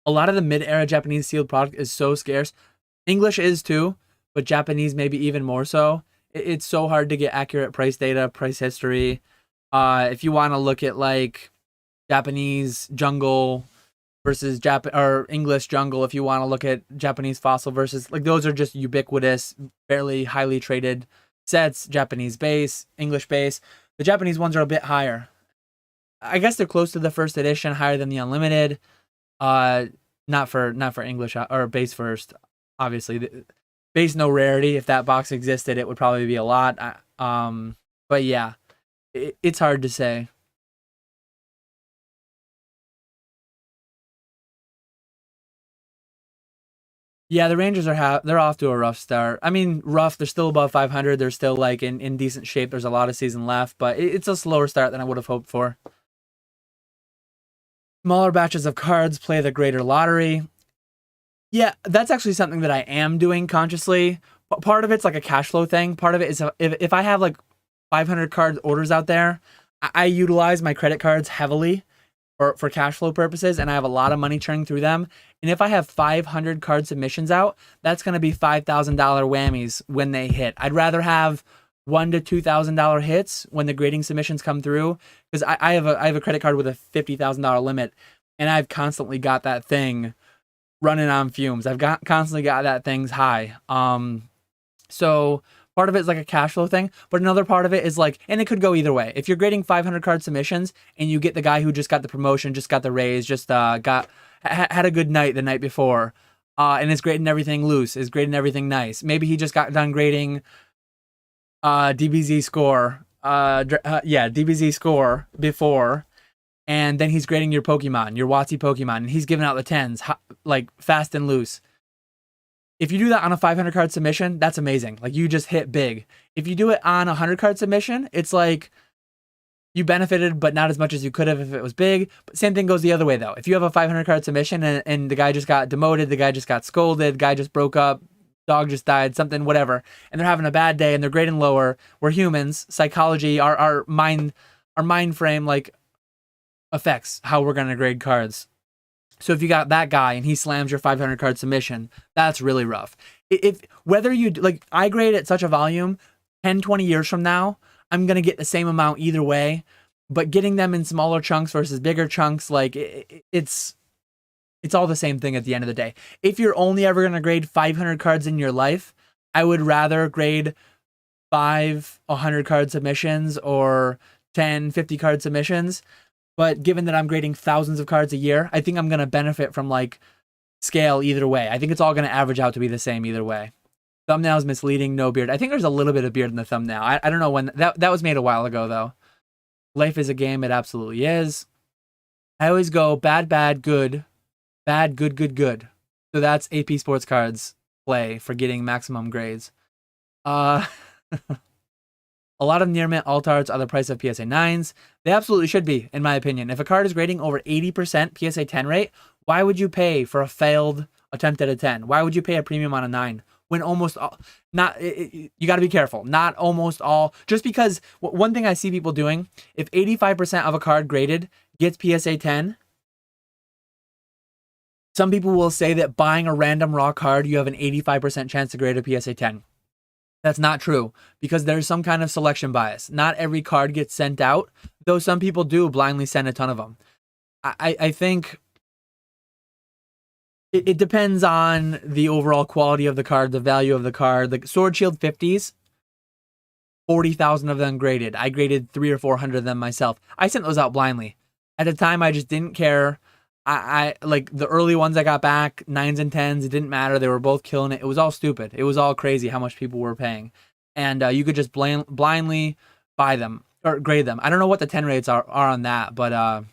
A lot of the mid-era Japanese sealed product is so scarce. English is too, but Japanese maybe even more so. It's so hard to get accurate price data, price history. If you want to look at like Japanese jungle versus or English jungle, if you want to look at Japanese fossil versus, like, those are just ubiquitous, fairly highly traded sets. Japanese base, English base. The Japanese ones are a bit higher. I guess they're close to the first edition, higher than the unlimited. Not for English or base first. Obviously, base no rarity. If that box existed, it would probably be a lot. But yeah, it's hard to say. Yeah, the Rangers they're off to a rough start. I mean, rough. They're still above 500. They're still like in decent shape. There's a lot of season left, but it's a slower start than I would have hoped for. Smaller batches of cards play the greater lottery. Yeah, that's actually something that I am doing consciously. Part of it's like a cash flow thing. Part of it is if I have like 500 card orders out there, I utilize my credit cards heavily for cash flow purposes, and I have a lot of money churning through them. And if I have 500 card submissions out, that's going to be $5,000 whammies when they hit. I'd rather have $1,000 to $2,000 hits when the grading submissions come through, because I have a credit card with a $50,000 limit, and I've constantly got that thing running on fumes. Constantly got that thing's high. So part of it is like a cash flow thing, but another part of it is like, and it could go either way. If you're grading 500 card submissions and you get the guy who just got the promotion, just got the raise, just had a good night the night before, and is grading everything loose, is grading everything nice. Maybe he just got done grading DBZ score, DBZ score before, and then he's grading your Pokemon, your WotC Pokemon, and he's giving out the 10s, like fast and loose. If you do that on a 500 card submission, that's amazing. Like, you just hit big. If you do it on a 100 card submission, it's like you benefited, but not as much as you could have if it was big. But same thing goes the other way, though. If you have a 500 card submission and the guy just got demoted, the guy just got scolded, the guy just broke up, dog just died, something, whatever, and they're having a bad day and they're grading lower, we're humans. Psychology, our mind frame, like, affects how we're going to grade cards. So if you got that guy and he slams your 500 card submission, that's really rough. If whether you, like, I grade at such a volume, 10, 20 years from now, I'm going to get the same amount either way, but getting them in smaller chunks versus bigger chunks, like, it's all the same thing at the end of the day. If you're only ever going to grade 500 cards in your life, I would rather grade 5 100 card submissions or 10 50 card submissions. But given that I'm grading thousands of cards a year, I think I'm going to benefit from, like, scale either way. I think it's all going to average out to be the same either way. Thumbnail is misleading, no beard. I think there's a little bit of beard in the thumbnail. I don't know when. That was made a while ago, though. Life is a game. It absolutely is. I always go bad, bad, good. Bad, good, good, good. So that's AP Sports Cards play for getting maximum grades. A lot of near mint alt arts are the price of PSA 9s. They absolutely should be, in my opinion. If a card is grading over 80% PSA 10 rate, why would you pay for a failed attempt at a 10? Why would you pay a premium on a 9? When almost all, you got to be careful. Not almost all. Just because, one thing I see people doing, if 85% of a card graded gets PSA 10, some people will say that buying a random raw card, you have an 85% chance to grade a PSA 10. That's not true, because there's some kind of selection bias. Not every card gets sent out, though some people do blindly send a ton of them. I think it depends on the overall quality of the card, the value of the card. The Sword Shield 50s, 40,000 of them graded. I graded 300 or 400 of them myself. I sent those out blindly. At the time, I just didn't care. I like the early ones I got back, 9s and 10s, it didn't matter. They were both killing it. It was all stupid. It was all crazy how much people were paying. And you could just blindly buy them or grade them. I don't know what the 10 rates are on that, but are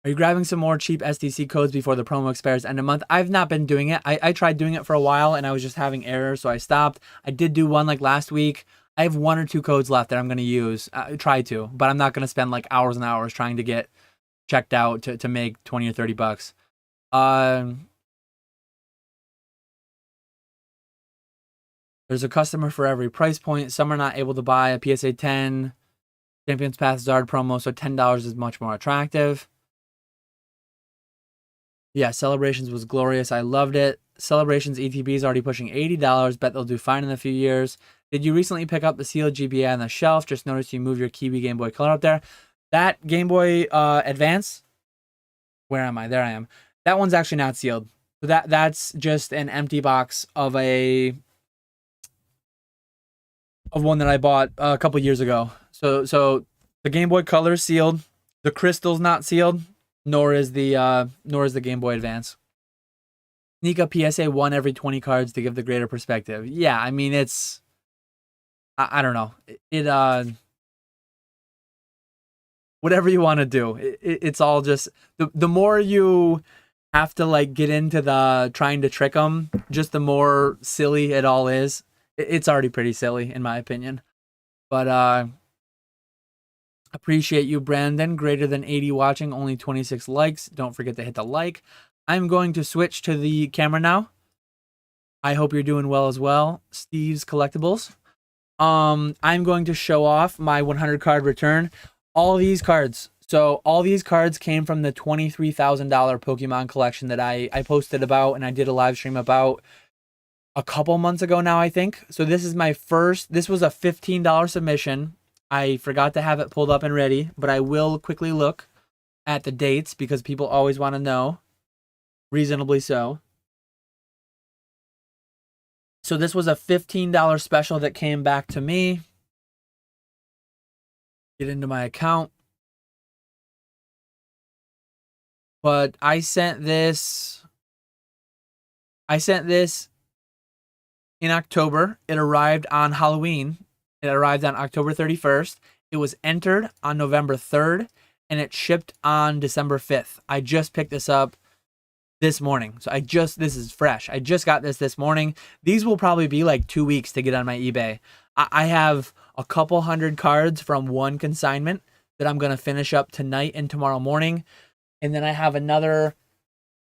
you grabbing some more cheap STC codes before the promo expires end of month? I've not been doing it. I tried doing it for a while and I was just having errors, so I stopped. I did do one like last week. I have 1 or 2 codes left that I'm going to use. Try to, but I'm not going to spend like hours and hours trying to get checked out to make 20 or 30 bucks. There's a customer for every price point. Some are not able to buy a PSA 10 Champions Pass Zard promo, so $10 is much more attractive. Yeah, Celebrations was glorious. I loved it. Celebrations ETB is already pushing $80. Bet they'll do fine in a few years. Did you recently pick up the sealed GBA on the shelf? Just noticed you move your Kiwi Game Boy Color up there. That Game Boy Advance, where am I? There I am. That one's actually not sealed. So that's just an empty box of one that I bought a couple years ago. So the Game Boy Color is sealed. The Crystal's not sealed, nor is the Game Boy Advance. Sneak a PSA 1 every 20 cards to give the greater perspective. Yeah, I mean, it's I don't know. Whatever you want to do. It's all just the more you have to like get into the trying to trick them, just the more silly it all is. It's already pretty silly in my opinion. But appreciate you, Brandon. Greater than 80 watching, only 26 likes. Don't forget to hit the like. I'm going to switch to the camera now. I hope you're doing well as well. Steve's Collectibles. I'm going to show off my 100 card return. All these cards. So all these cards came from the $23,000 Pokemon collection that I posted about and I did a live stream about a couple months ago now, I think. So this is my first. This was a $15 submission. I forgot to have it pulled up and ready, but I will quickly look at the dates because people always want to know. Reasonably so. So this was a $15 special that came back to me. Get into my account. But I sent this in October. It arrived on Halloween. It arrived on October 31st. It was entered on November 3rd, and it shipped on December 5th. I just picked this up this morning. So this is fresh. I just got this morning. These will probably be like 2 weeks to get on my eBay. I have a couple hundred cards from one consignment that I'm going to finish up tonight and tomorrow morning. And then I have another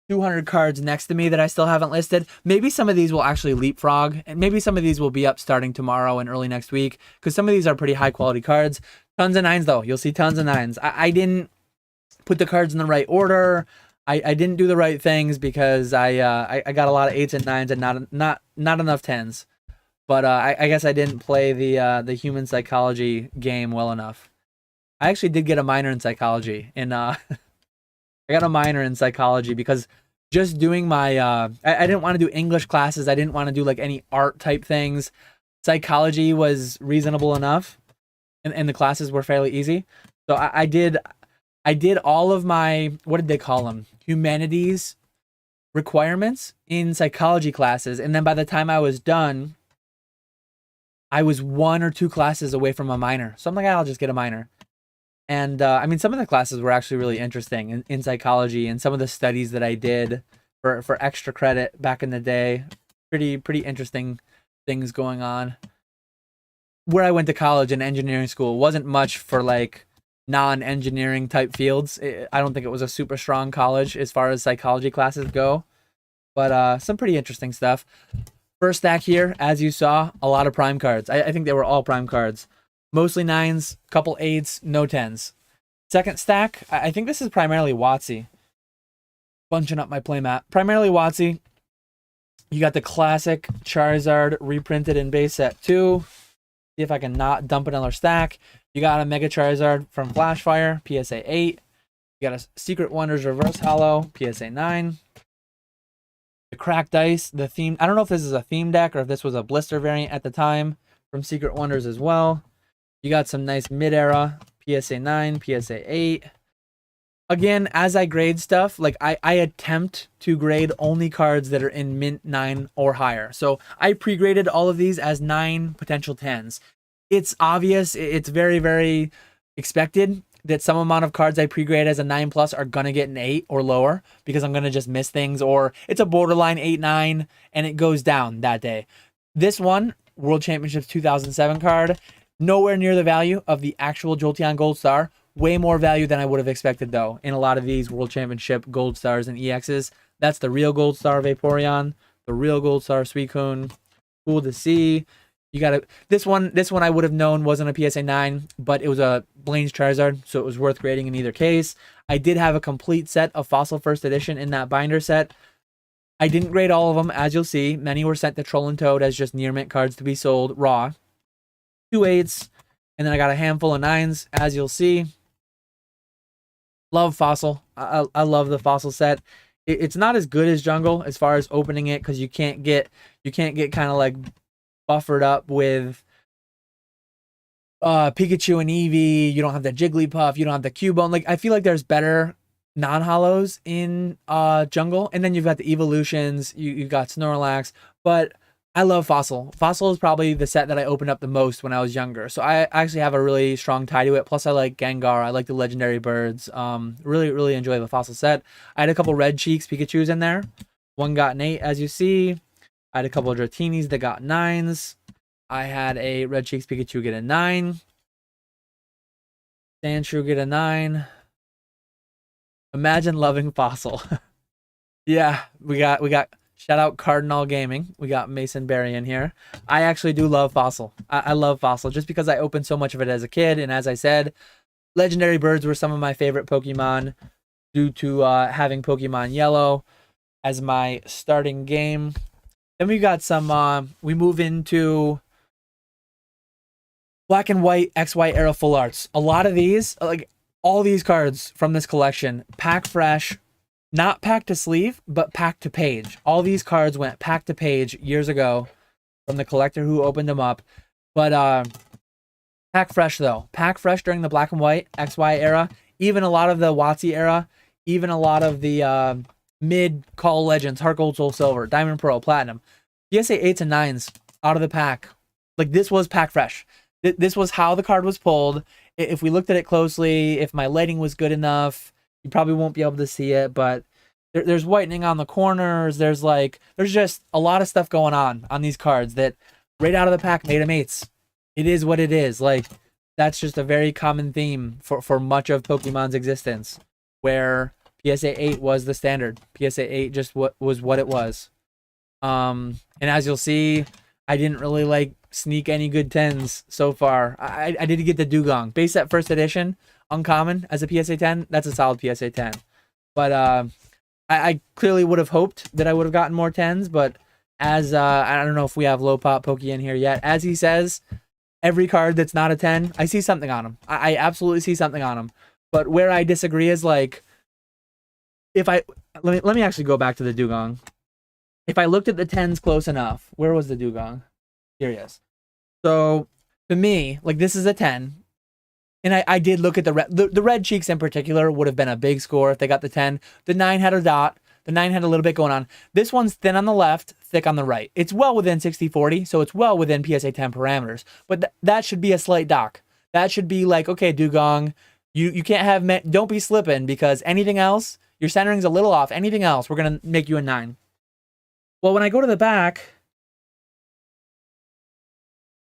200 cards next to me that I still haven't listed. Maybe some of these will actually leapfrog, and maybe some of these will be up starting tomorrow and early next week, because some of these are pretty high quality cards. Tons of 9s though. You'll see tons of 9s. I didn't put the cards in the right order. I didn't do the right things because I got a lot of 8s and 9s and not enough 10s. But I guess I didn't play the human psychology game well enough. I actually did get a minor in psychology, and I got a minor in psychology because just doing my I didn't want to do English classes. I didn't want to do like any art type things. Psychology was reasonable enough, and the classes were fairly easy. So I did all of my, what did they call them? Humanities requirements in psychology classes. And then by the time I was done, I was 1 or 2 classes away from a minor. So I'm like, I'll just get a minor. And I mean, some of the classes were actually really interesting in psychology, and some of the studies that I did for extra credit back in the day, pretty interesting things going on. Where I went to college and engineering school wasn't much for like non-engineering type fields. I don't think it was a super strong college as far as psychology classes go, but some pretty interesting stuff. First stack here, as you saw, a lot of prime cards. I think they were all prime cards. Mostly 9s, couple 8s, no 10s. Second stack, I think this is primarily WotC. Bunching up my playmat. Primarily WotC. You got the classic Charizard reprinted in base set 2. See if I can not dump another stack. You got a Mega Charizard from Flashfire, PSA 8. You got a Secret Wonders Reverse Holo, PSA 9. The Cracked Dice, the theme. I don't know if this is a theme deck or if this was a blister variant at the time from Secret Wonders as well. You got some nice mid-era, PSA 9, PSA 8. Again, as I grade stuff, like I attempt to grade only cards that are in mint 9 or higher. So I pre-graded all of these as 9 potential 10s. It's obvious, it's very, very expected that some amount of cards I pre-grade as a 9+ are gonna get an 8 or lower because I'm gonna just miss things, or it's a borderline 8-9 and it goes down that day. This one, World Championships 2007 card, nowhere near the value of the actual Jolteon Gold Star. Way more value than I would have expected, though, in a lot of these World Championship Gold Stars and EXs. That's the real Gold Star Vaporeon, the real Gold Star Suicune. Cool to see. You got this one I would have known wasn't a PSA 9, but it was a Blaine's Charizard, so it was worth grading in either case. I did have a complete set of Fossil First Edition in that binder set. I didn't grade all of them, as you'll see. Many were sent to Troll and Toad as just near mint cards to be sold raw. 2 8s, and then I got a handful of 9s, as you'll see. Love Fossil. I love the Fossil set. It's not as good as Jungle as far as opening it, because you can't get kind of like buffered up with Pikachu and Eevee. You don't have the Jigglypuff. You don't have the Cubone. Like, I feel like there's better non-holos in Jungle, and then you've got the evolutions. You've got Snorlax, but I love Fossil. Fossil is probably the set that I opened up the most when I was younger. So I actually have a really strong tie to it. Plus I like Gengar. I like the legendary birds. Really, really enjoy the Fossil set. I had a couple Red Cheeks Pikachus in there. One got an 8, as you see. I had a couple of Dratinis that got 9s. I had a Red Cheeks Pikachu get a 9. Sandshrew get a 9. Imagine loving Fossil. Yeah, we got shout out Cardinal Gaming. We got Mason Berry in here. I actually do love Fossil. I love Fossil just because I opened so much of it as a kid. And as I said, legendary birds were some of my favorite Pokemon due to having Pokemon Yellow as my starting game. Then we got some, we move into Black and White XY era full arts. A lot of these, like all these cards from this collection, pack fresh. Not pack to sleeve, but pack to page. All these cards went pack to page years ago from the collector who opened them up. But pack fresh, though. Pack fresh during the Black and White XY era. Even a lot of the WotC era. Even a lot of the mid-Call Legends, Heart Gold, Soul Silver, Diamond Pearl, Platinum. PSA 8s and 9s out of the pack. Like, this was pack fresh. This was how the card was pulled. If we looked at it closely, if my lighting was good enough, you probably won't be able to see it, but there's whitening on the corners. There's just a lot of stuff going on these cards that right out of the pack made them 8s. It is what it is. Like, that's just a very common theme for much of Pokemon's existence, where PSA 8 was the standard. PSA 8 just was what it was. And as you'll see, I didn't really like sneak any good 10s so far. I did get the Dugong. Base set first edition, uncommon as a PSA 10. That's a solid PSA 10. But I clearly would have hoped that I would have gotten more 10s, but as I don't know if we have low pop Pokey in here yet. As he says, every card that's not a 10, I see something on him. I absolutely see something on him. But where I disagree is, like, if I let me actually go back to the Dugong. If I looked at the 10s close enough, where was the Dugong? Here he is. So to me, like, this is a 10. And I did look at the red. The red cheeks in particular would have been a big score if they got the 10. The 9 had a dot. The 9 had a little bit going on. This one's thin on the left, thick on the right. It's well within 60-40, so it's well within PSA 10 parameters. But that should be a slight dock. That should be like, okay, Dugong, you can't have, don't be slipping, because anything else, your centering's a little off. Anything else, we're going to make you a 9. Well, when I go to the back,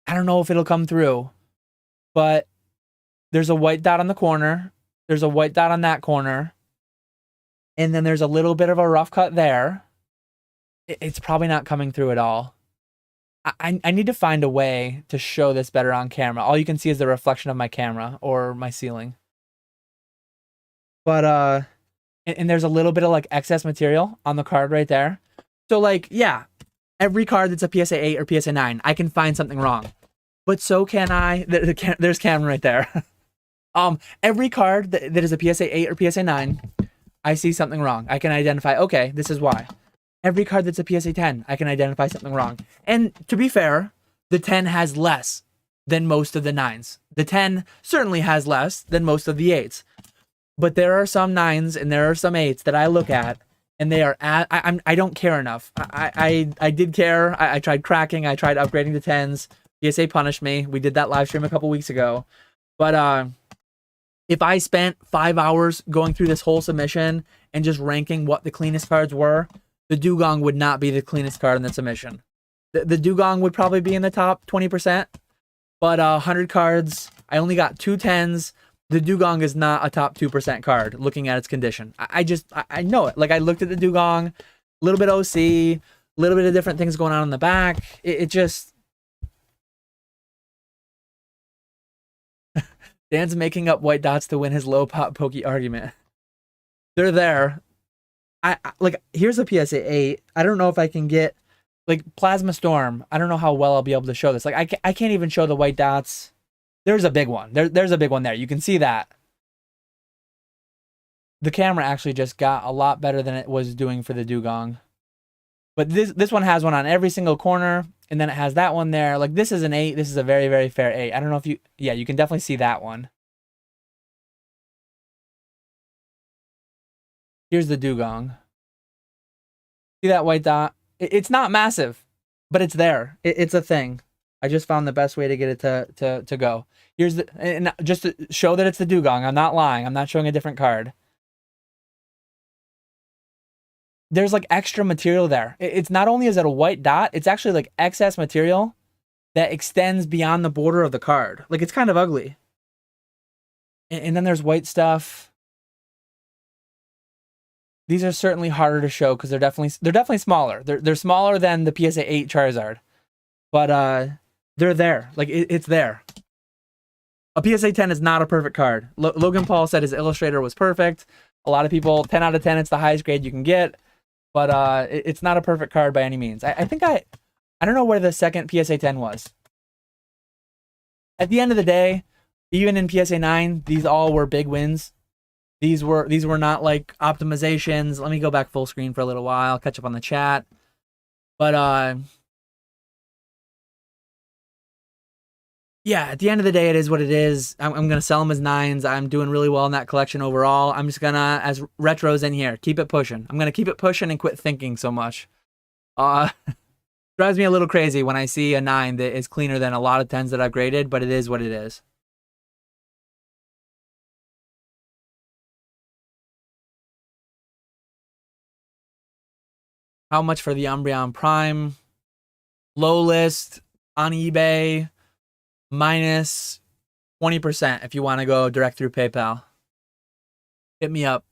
I don't know if it'll come through, but there's a white dot on the corner. There's a white dot on that corner. And then there's a little bit of a rough cut there. It's probably not coming through at all. I need to find a way to show this better on camera. All you can see is the reflection of my camera or my ceiling. But, and there's a little bit of, like, excess material on the card right there. So, like, yeah, every card that's a PSA 8 or PSA 9, I can find something wrong. But so can I. There's Cameron right there. Every card that is a PSA 8 or PSA 9, I see something wrong. I can identify, okay, this is why. Every card that's a PSA 10, I can identify something wrong. And to be fair, the 10 has less than most of the 9s. The 10 certainly has less than most of the 8s. But there are some 9s and there are some 8s that I look at, and they are I don't care enough. I did care. I tried cracking. I tried upgrading to 10s. PSA punished me. We did that live stream a couple weeks ago. But if I spent 5 hours going through this whole submission and just ranking what the cleanest cards were, the Dugong would not be the cleanest card in the submission. The Dugong would probably be in the top 20%. But 100 cards, I only got 2 10s. The Dugong is not a top 2% card, looking at its condition. I know it. Like, I looked at the Dugong, a little bit OC, a little bit of different things going on in the back. It just... Dan's making up white dots to win his low pop Pokey argument. They're there. Like, here's a PSA 8. I don't know if I can get, like, Plasma Storm. I don't know how well I'll be able to show this. Like, I can't even show the white dots. There's a big one. There's a big one there. You can see that. The camera actually just got a lot better than it was doing for the Dugong. But this one has one on every single corner, and then it has that one there. Like, this is an 8. This is a very, very fair 8. I don't know if you... Yeah, you can definitely see that one. Here's the Dugong. See that white dot? It's not massive, but it's there. It's a thing. I just found the best way to get it to go. Here's the... And just to show that it's the Dugong. I'm not lying. I'm not showing a different card. There's, like, extra material there. It's not only is it a white dot, it's actually, like, excess material that extends beyond the border of the card. Like, it's kind of ugly. And then there's white stuff. These are certainly harder to show because they're definitely smaller. They're smaller than the PSA 8 Charizard. But they're there. Like, it's there. A PSA 10 is not a perfect card. Logan Paul said his Illustrator was perfect. A lot of people, 10 out of 10, it's the highest grade you can get. But it's not a perfect card by any means. I think I don't know where the second PSA 10 was. At the end of the day, even in PSA 9, these all were big wins. These were not, like, optimizations. Let me go back full screen for a little while, catch up on the chat. But yeah, at the end of the day, it is what it is. I'm going to sell them as 9s. I'm doing really well in that collection overall. I'm just going to, as retros in here, keep it pushing. I'm going to keep it pushing and quit thinking so much. Drives me a little crazy when I see a 9 that is cleaner than a lot of 10s that I've graded, but it is what it is. How much for the Umbreon Prime? Low list on eBay, minus 20% if you want to go direct through PayPal. Hit me up.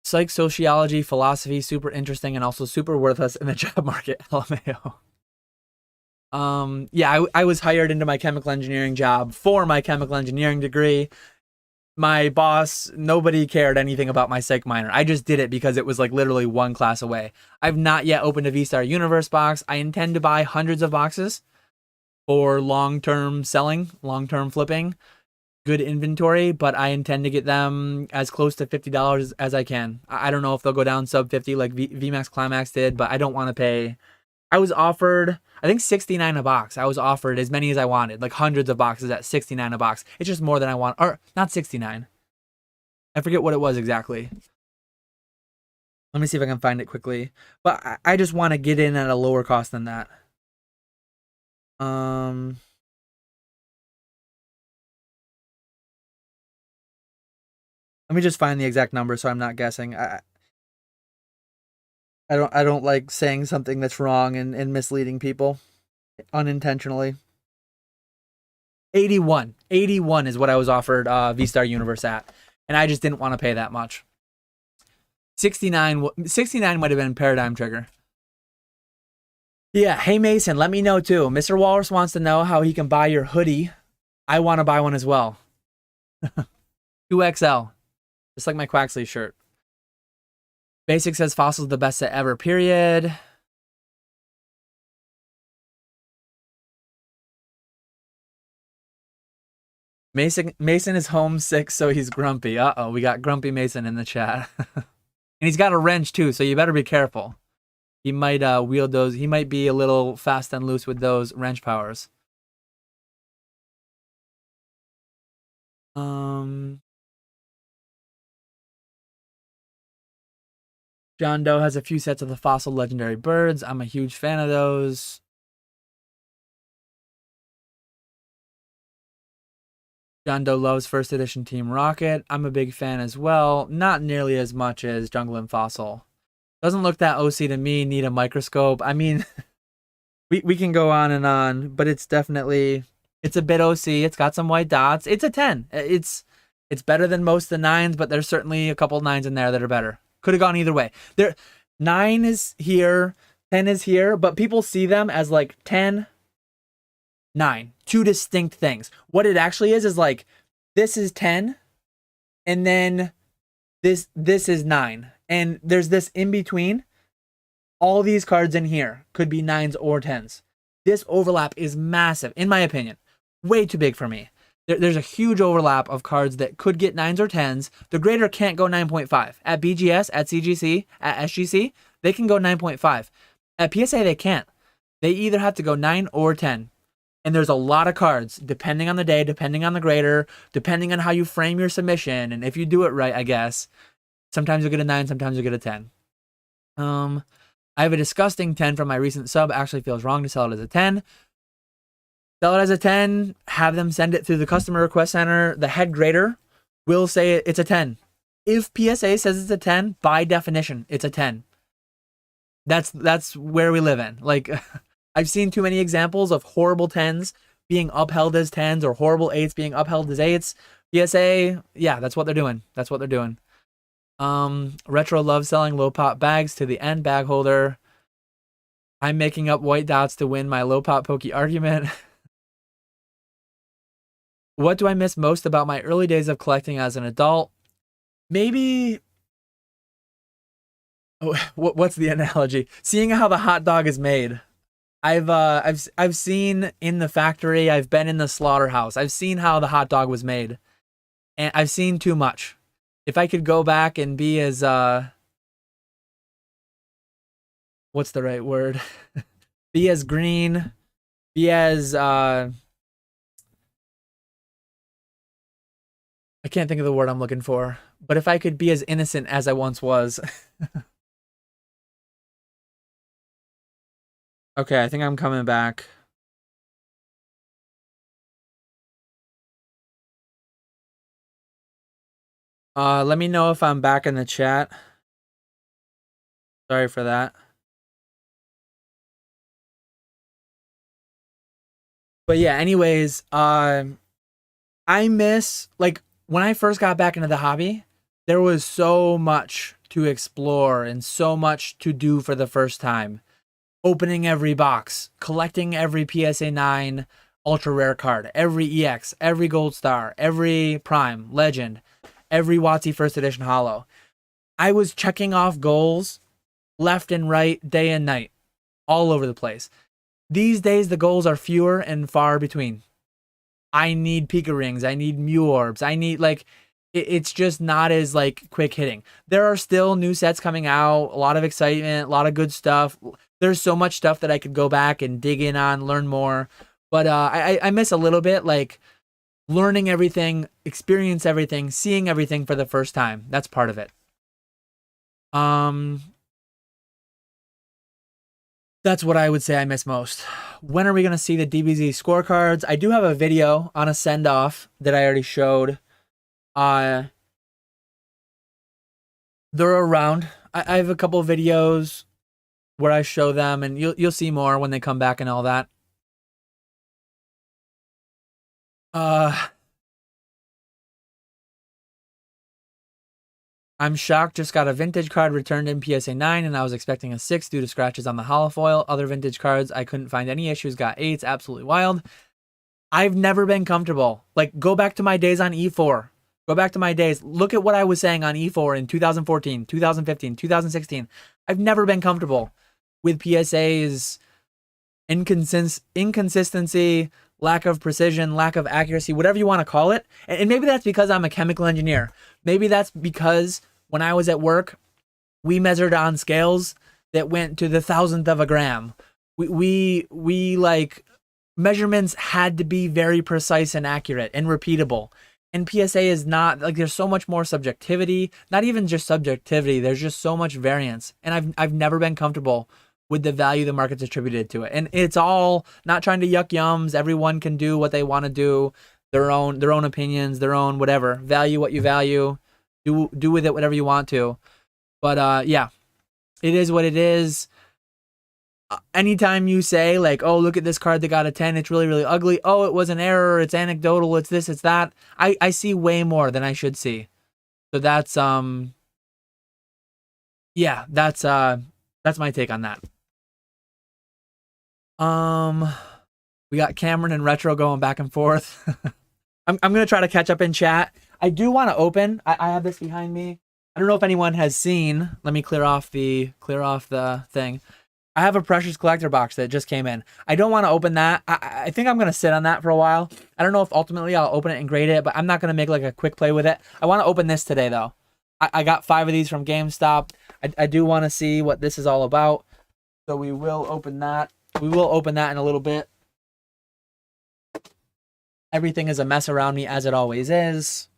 Psych, sociology, philosophy, super interesting and also super worthless in the job market. LMAO. Yeah, I was hired into my chemical engineering job for my chemical engineering degree. My boss, nobody cared anything about my psych minor. I just did it because it was like literally one class away. I've not yet opened a V-Star Universe box. I intend to buy hundreds of boxes for long-term selling, long-term flipping, good inventory, but I intend to get them as close to $50 as I can. I don't know if they'll go down sub 50 like VMAX Climax did, but I don't want to pay. I was offered, I think 69 a box. I was offered as many as I wanted, like hundreds of boxes at 69 a box. It's just more than I want, or not 69. I forget what it was exactly. Let me see if I can find it quickly. But I just want to get in at a lower cost than that. Let me just find the exact number so I'm not guessing. I don't like saying something that's wrong and misleading people unintentionally. 81. 81 is what I was offered V-Star Universe at. And I just didn't want to pay that much. 69 might have been Paradigm Trigger. Yeah, hey Mason, let me know too. Mr. Walrus wants to know how he can buy your hoodie. I want to buy one as well. 2XL. Just like my Quaxley shirt. Basic says Fossil's the best set ever, period. Mason is homesick, so he's grumpy. Uh-oh, we got Grumpy Mason in the chat. And he's got a wrench too, so you better be careful. He might wield those. He might be a little fast and loose with those wrench powers. John Doe has a few sets of the Fossil Legendary Birds. I'm a huge fan of those. John Doe loves first edition Team Rocket. I'm a big fan as well. Not nearly as much as Jungle and Fossil. Doesn't look that OC to me. Need a microscope. I mean, we can go on, but it's definitely, it's a bit OC. It's got some white dots. It's a 10. It's better than most of the 9s, but there's certainly a couple 9s in there that are better. Could have gone either way. 9 is here, 10 is here, but people see them as like 10, 9. Two distinct things. What it actually is like, this is 10, and then this is 9. And there's this in between. All these cards in here could be 9s or 10s. This overlap is massive, in my opinion. Way too big for me. There's a huge overlap of cards that could get 9s or 10s. The grader can't go 9.5. At BGS, at CGC, at SGC, they can go 9.5. At PSA, they can't. They either have to go 9 or 10. And there's a lot of cards, depending on the day, depending on the grader, depending on how you frame your submission, and if you do it right, I guess. Sometimes you'll get a 9, sometimes you'll get a 10. I have a disgusting 10 from my recent sub. Actually feels wrong to sell it as a 10. Sell it as a 10, have them send it through the customer request center. The head grader will say it's a 10. If PSA says it's a 10, by definition, it's a 10. That's where we live in. Like, I've seen too many examples of horrible 10s being upheld as 10s or horrible 8s being upheld as 8s. PSA, yeah, that's what they're doing. That's what they're doing. Retro loves selling low pop bags to the end bag holder. I'm making up white dots to win my low pop pokey argument. What do I miss most about my early days of collecting as an adult? Maybe, what's the analogy? Seeing how the hot dog is made. I've seen in the factory. I've been in the slaughterhouse. I've seen how the hot dog was made, and I've seen too much. If I could go back and be as what's the right word? Be as green, be as I can't think of the word I'm looking for. But if I could be as innocent as I once was, Okay, I think I'm coming back. Let me know if I'm back in the chat. Sorry for that. But yeah, anyways, I miss, like, when I first got back into the hobby, there was so much to explore and so much to do for the first time. Opening every box, collecting every PSA 9 ultra rare card, every EX, every gold star, every prime, legend, every WotC first edition holo. I was checking off goals left and right, day and night, all over the place. These days, the goals are fewer and far between. I need Pika rings. I need Mew orbs. I need, like, it's just not as, like, quick hitting. There are still new sets coming out, a lot of excitement, a lot of good stuff. There's so much stuff that I could go back and dig in on, learn more. But I miss a little bit, like, learning everything, experience everything, seeing everything for the first time. That's part of it. That's what I would say I miss most. When are we going to see the DBZ scorecards? I do have a video on a send-off that I already showed. They're around. I have a couple of videos where I show them, and you'll see more when they come back and all that. I'm shocked. Just got a vintage card returned in PSA 9, and I was expecting a 6 due to scratches on the holofoil. Other vintage cards, I couldn't find any issues. Got 8s. Absolutely wild. I've never been comfortable. Like, go back to my days on E4. Go back to my days. Look at what I was saying on E4 in 2014, 2015, 2016. I've never been comfortable with PSA's inconsistency, lack of precision, lack of accuracy, whatever you want to call it. And maybe that's because I'm a chemical engineer. Maybe that's because when I was at work, we measured on scales that went to the thousandth of a gram. We like, measurements had to be very precise and accurate and repeatable. And PSA is not, like, there's so much more subjectivity, not even just subjectivity. There's just so much variance. And I've never been comfortable with the value the market's attributed to it. And it's all not trying to yuck yums. Everyone can do what they want to do, their own opinions, their own whatever. Value what you value. Do with it whatever you want to. But yeah, it is what it is. Anytime you say, like, oh, look at this card that got a 10, it's really, really ugly. Oh, it was an error, it's anecdotal, it's this, it's that. I see way more than I should see. So that's yeah, that's my take on that. We got Cameron and Retro going back and forth. I'm gonna try to catch up in chat. I do want to open. I have this behind me. I don't know if anyone has seen. Let me clear off the thing. I have a Precious Collector box that just came in. I don't want to open that. I think I'm going to sit on that for a while. I don't know if ultimately I'll open it and grade it, but I'm not going to make, like, a quick play with it. I want to open this today, though. I got 5 of these from GameStop. I do want to see what this is all about. So we will open that. We will open that in a little bit. Everything is a mess around me, as it always is.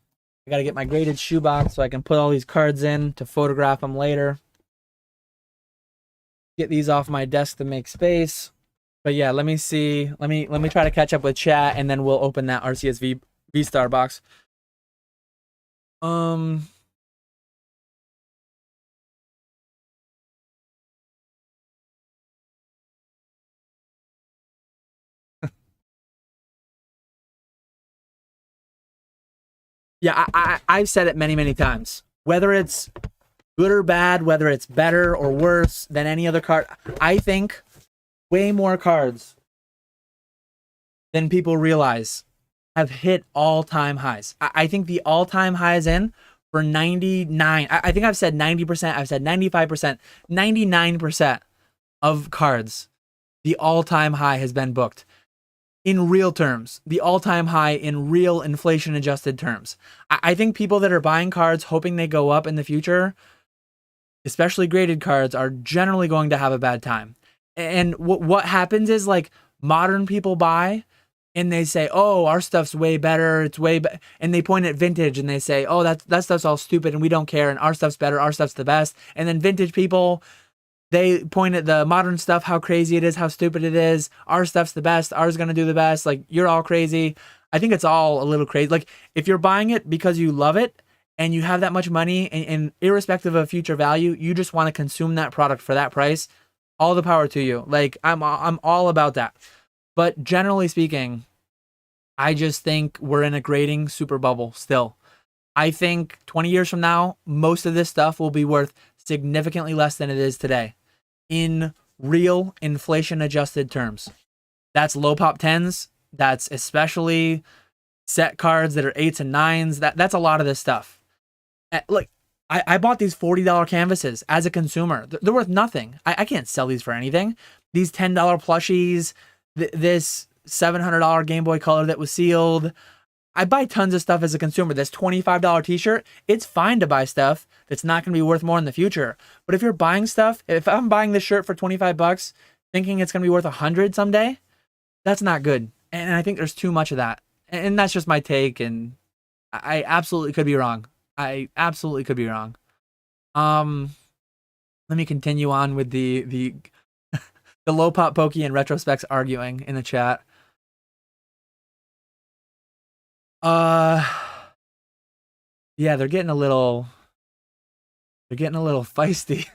I got to get my graded shoebox so I can put all these cards in to photograph them later. Get these off my desk to make space. But yeah, let me see. Let me try to catch up with chat, and then we'll open that RCS V-Star box. Yeah, I've said it many, many times. Whether it's good or bad, whether it's better or worse than any other card, I think way more cards than people realize have hit all-time highs. I think the all-time highs in for 99, I think I've said 90%, I've said 95%, 99% of cards, the all-time high has been booked. In real terms, the all-time high in real inflation-adjusted terms. I think people that are buying cards hoping they go up in the future, especially graded cards, are generally going to have a bad time. And what happens is, like, modern people buy, and they say, oh, our stuff's way better, it's way better, and they point at vintage, and they say, oh, that stuff's all stupid, and we don't care, and our stuff's better, our stuff's the best. And then vintage people They point at the modern stuff, how crazy it is, how stupid it is. Our stuff's the best. Ours gonna do the best. Like, you're all crazy. I think it's all a little crazy. Like, if you're buying it because you love it and you have that much money, and irrespective of future value, you just want to consume that product for that price, all the power to you. Like, I'm all about that. But generally speaking, I just think we're in a grading super bubble still. I think 20 years from now, most of this stuff will be worth significantly less than it is today in real inflation adjusted terms. That's low pop 10s. That's especially set cards that are 8s and 9s. That's a lot of this stuff. Look, I bought these $40 canvases as a consumer. They're worth nothing. I can't sell these for anything. These $10 plushies, this $700 Game Boy Color that was sealed. I buy tons of stuff as a consumer. This $25 t-shirt, it's fine to buy stuff that's not going to be worth more in the future. But if you're buying stuff, if I'm buying this shirt for 25 bucks, thinking it's going to be worth 100 someday, that's not good. And I think there's too much of that. And that's just my take. And I absolutely could be wrong. I absolutely could be wrong. Let me continue on with the the low pop pokey and retrospects arguing in the chat. Yeah, they're getting a little feisty.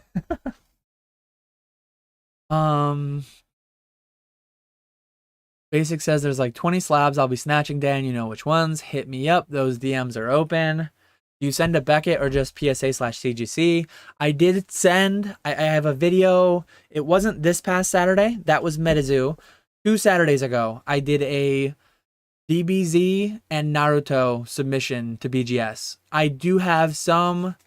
Basic says there's like 20 slabs I'll be snatching, Dan. You know which ones. Hit me up. Those DMs are open. You send to Beckett or just PSA/CGC? I did send. I have a video. It wasn't this past Saturday. That was MetaZoo. 2 Saturdays ago, I did a DBZ and Naruto submission to BGS. I do have some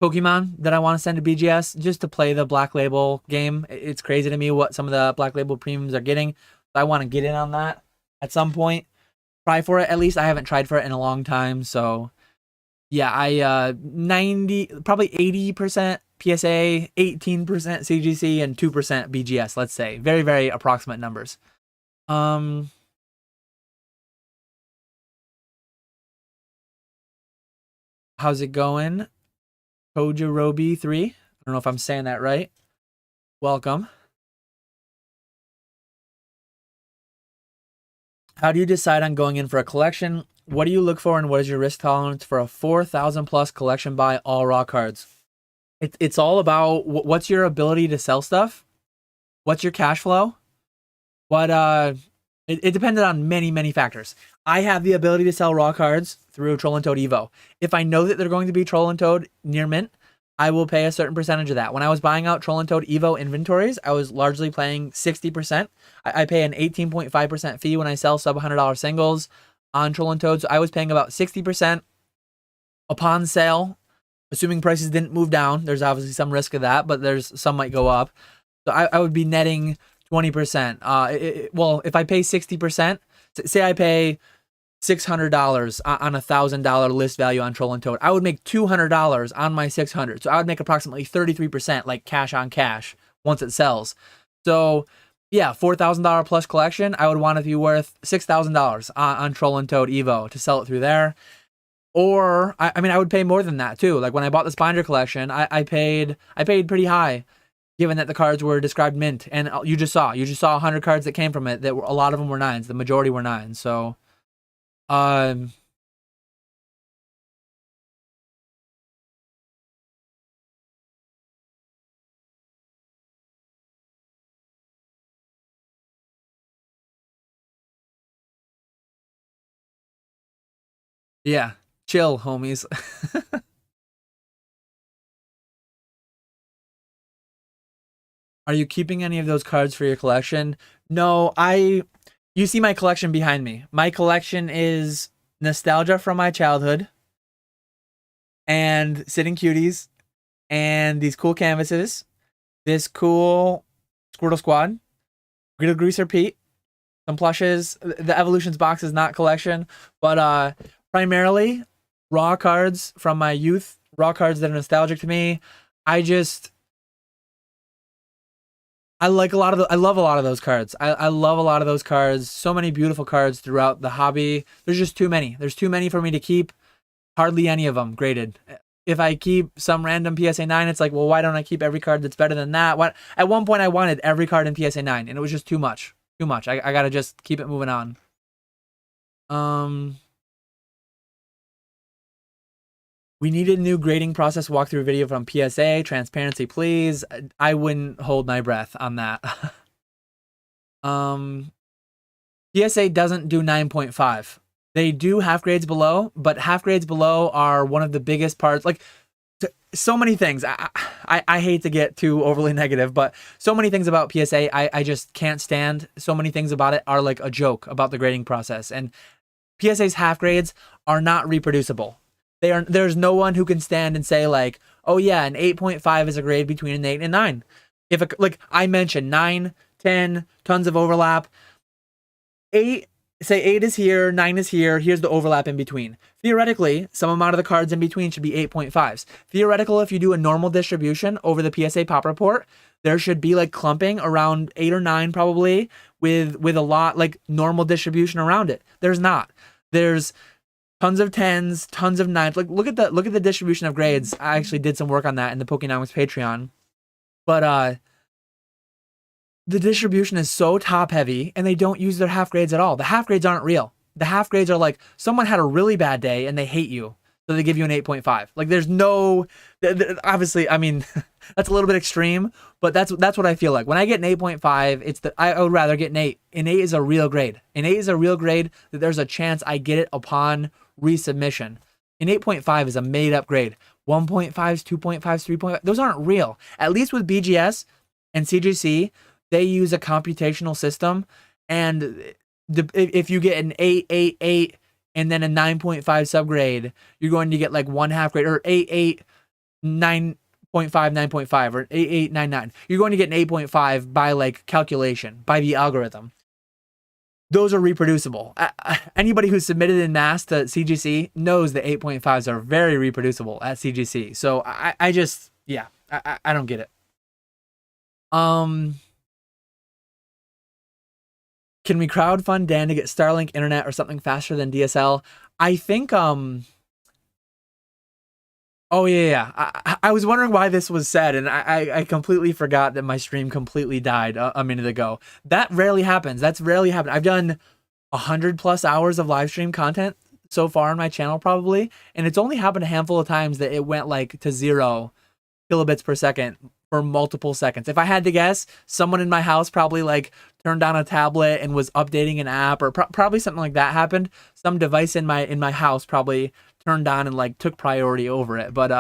Pokemon that I want to send to BGS just to play the Black Label game. It's crazy to me what some of the Black Label premiums are getting. I want to get in on that at some point. Try for it. At least I haven't tried for it in a long time. So yeah, I 90, probably 80% PSA, 18% CGC, and 2% BGS, let's say. Very, very approximate numbers. How's it going? Kojirobi 3. I don't know if I'm saying that right. Welcome. How do you decide on going in for a collection? What do you look for, and what is your risk tolerance for a 4,000 plus collection buy, all raw cards? It's all about what's your ability to sell stuff, what's your cash flow, it depended on many factors. I have the ability to sell raw cards through Troll and Toad Evo. If I know that they're going to be Troll and Toad near mint, I will pay a certain percentage of that. When I was buying out Troll and Toad Evo inventories, I was largely paying 60%. I pay an 18.5% fee when I sell sub $100 singles on Troll and Toad. So I was paying about 60% upon sale, assuming prices didn't move down. There's obviously some risk of that, but there's some might go up. So I would be netting 20%. Well, if I pay 60%, say I pay $600 on $1,000 list value on Troll and Toad, I would make $200 on my $600. So I would make approximately 33%, like cash on cash, once it sells. So yeah, $4,000 plus collection, I would want it to be worth $6,000 on Troll and Toad Evo to sell it through there. Or I mean, I would pay more than that too. Like when I bought this binder collection, I paid pretty high, given that the cards were described mint, and you just saw 100 cards that came from it. That were, a lot of them were 9s. The majority were 9s. So, yeah, chill, homies. Are you keeping any of those cards for your collection? No, you see my collection behind me. My collection is nostalgia from my childhood and Sitting Cuties and these cool canvases, this cool Squirtle Squad, Griddle Greaser Pete, some plushes. The Evolutions box is not collection, but primarily raw cards from my youth, raw cards that are nostalgic to me. I love a lot of those cards. I love a lot of those cards. So many beautiful cards throughout the hobby. There's just too many. There's too many for me to keep. Hardly any of them graded. if I keep some random PSA 9, it's like, well, why don't I keep every card that's better than that? What at one point I wanted every card in PSA 9, and it was just too much. Too much. I gotta just keep it moving on. We needed a new grading process walkthrough video from PSA. Transparency, please. I wouldn't hold my breath on that. PSA doesn't do 9.5. They do half grades below, but half grades below are one of the biggest parts. Like, so many things. I hate to get too overly negative, but so many things about PSA I just can't stand. So many things about it are like a joke about the grading process. And PSA's half grades are not reproducible. There's no one who can stand and say like, oh yeah, an 8.5 is a grade between an 8 and a 9. If like I mentioned 9, 10, tons of overlap. 8, say 8 is here, 9 is here, here's the overlap in between. Theoretically, some amount of the cards in between should be 8.5s. Theoretical, if you do a normal distribution over the PSA pop report, there should be like clumping around 8 or 9 probably with a lot like normal distribution around it. There's not. There's tons of 10s, tons of 9s. Like look at the distribution of grades. I actually did some work on that in the Pokenomics Patreon. But the distribution is so top heavy and they don't use their half grades at all. The half grades aren't real. The half grades are like someone had a really bad day and they hate you, so they give you an 8.5. Like there's no, obviously, I mean, that's a little bit extreme, but that's what I feel like. When I get an 8.5, I would rather get an 8. An 8 is a real grade. An 8 is a real grade that there's a chance I get it upon resubmission. An 8.5 is a made up grade. 1.5s, 2.5s, 3.5, those aren't real. At least with BGS and CGC, they use a computational system, and if you get an 8, 8, 8, and then a 9.5 subgrade, you're going to get like one half grade, or 8, 8, 9.5, 9.5, or 8, 8, 9, 9. You're going to get an 8.5 by like calculation, by the algorithm. Those are reproducible. Anybody who's submitted in mass to CGC knows that 8.5s are very reproducible at CGC. So I just, yeah, I don't get it. Can we crowdfund Dan to get Starlink internet or something faster than DSL? I think, oh yeah. I was wondering why this was said, and I completely forgot that my stream completely died a minute ago. That rarely happens. That's rarely happened. I've done 100+ hours of live stream content so far on my channel probably, and it's only happened a handful of times that it went like to 0 kilobits per second for multiple seconds. If I had to guess, someone in my house probably like turned on a tablet and was updating an app, or probably something like that happened. Some device in my house probably turned on and like took priority over it. But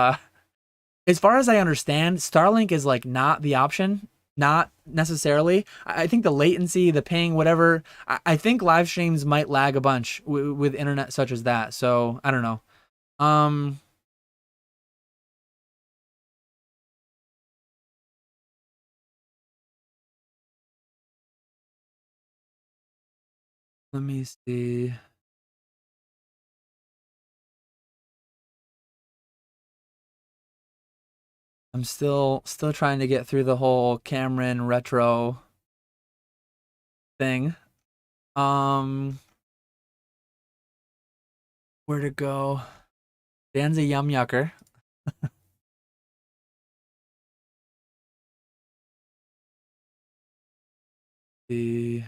as far as I understand, Starlink is like not the option, not necessarily. I think the latency, the ping, whatever, I think live streams might lag a bunch with internet such as that. So I don't know. Let me see. I'm still trying to get through the whole Cameron retro thing. Where to go? Dan's a yum yucker. The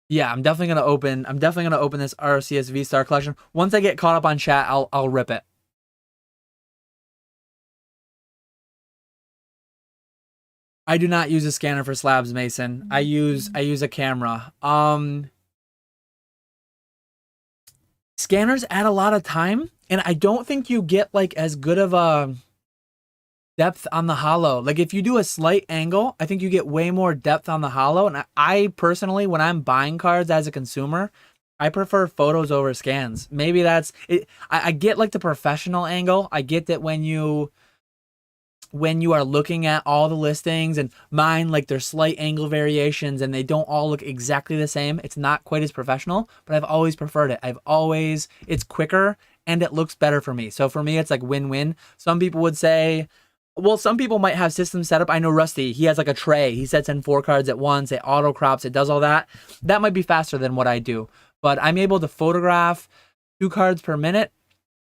Yeah, I'm definitely gonna open this RCS V-Star collection. Once I get caught up on chat, I'll rip it. I do not use a scanner for slabs, Mason. I use a camera. Scanners add a lot of time, and I don't think you get like as good of a depth on the hollow. Like if you do a slight angle, I think you get way more depth on the hollow. And I personally, when I'm buying cards as a consumer, I prefer photos over scans. Maybe that's it. I get like the professional angle. I get that when you are looking at all the listings, and mine, like there's slight angle variations and they don't all look exactly the same. It's not quite as professional, but I've always preferred it. It's quicker and it looks better for me. So for me, it's like win-win. Some people would say Well, some people might have systems set up. I know Rusty, he has like a tray. He sets in 4 cards at once. It auto crops. It does all that. That might be faster than what I do. But I'm able to photograph 2 cards per minute.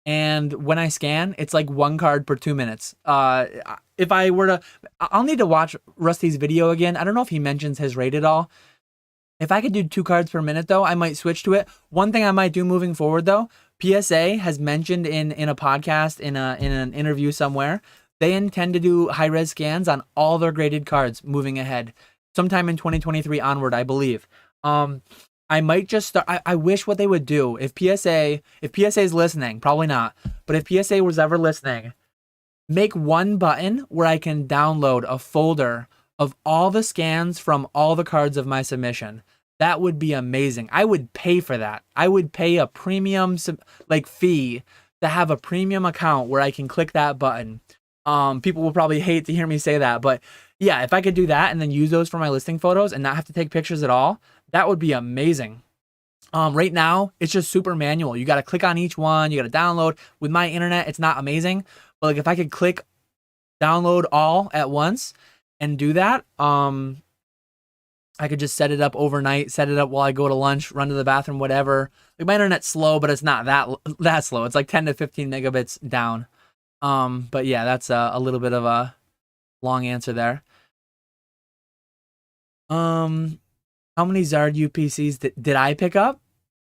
And when I scan, it's like 1 card per 2 minutes. If I were to, I'll need to watch Rusty's video again. I don't know if he mentions his rate at all. If I could do 2 cards per minute, though, I might switch to it. One thing I might do moving forward, though, PSA has mentioned in a podcast, in an interview somewhere, they intend to do high-res scans on all their graded cards moving ahead, sometime in 2023 onward, I believe. I might just start. I wish what they would do if PSA is listening, probably not, but if PSA was ever listening, make one button where I can download a folder of all the scans from all the cards of my submission. That would be amazing. I would pay for that. I would pay a premium fee to have a premium account where I can click that button. People will probably hate to hear me say that, but yeah, if I could do that and then use those for my listing photos and not have to take pictures at all, that would be amazing. Right now, it's just super manual. You got to click on each one. You got to download. With my internet, it's not amazing. But like if I could click download all at once and do that, I could just set it up overnight, set it up while I go to lunch, run to the bathroom, whatever. Like my internet's slow, but it's not that slow. It's like 10 to 15 megabits down. But yeah, that's a little bit of a long answer there. How many Zard UPCs did I pick up?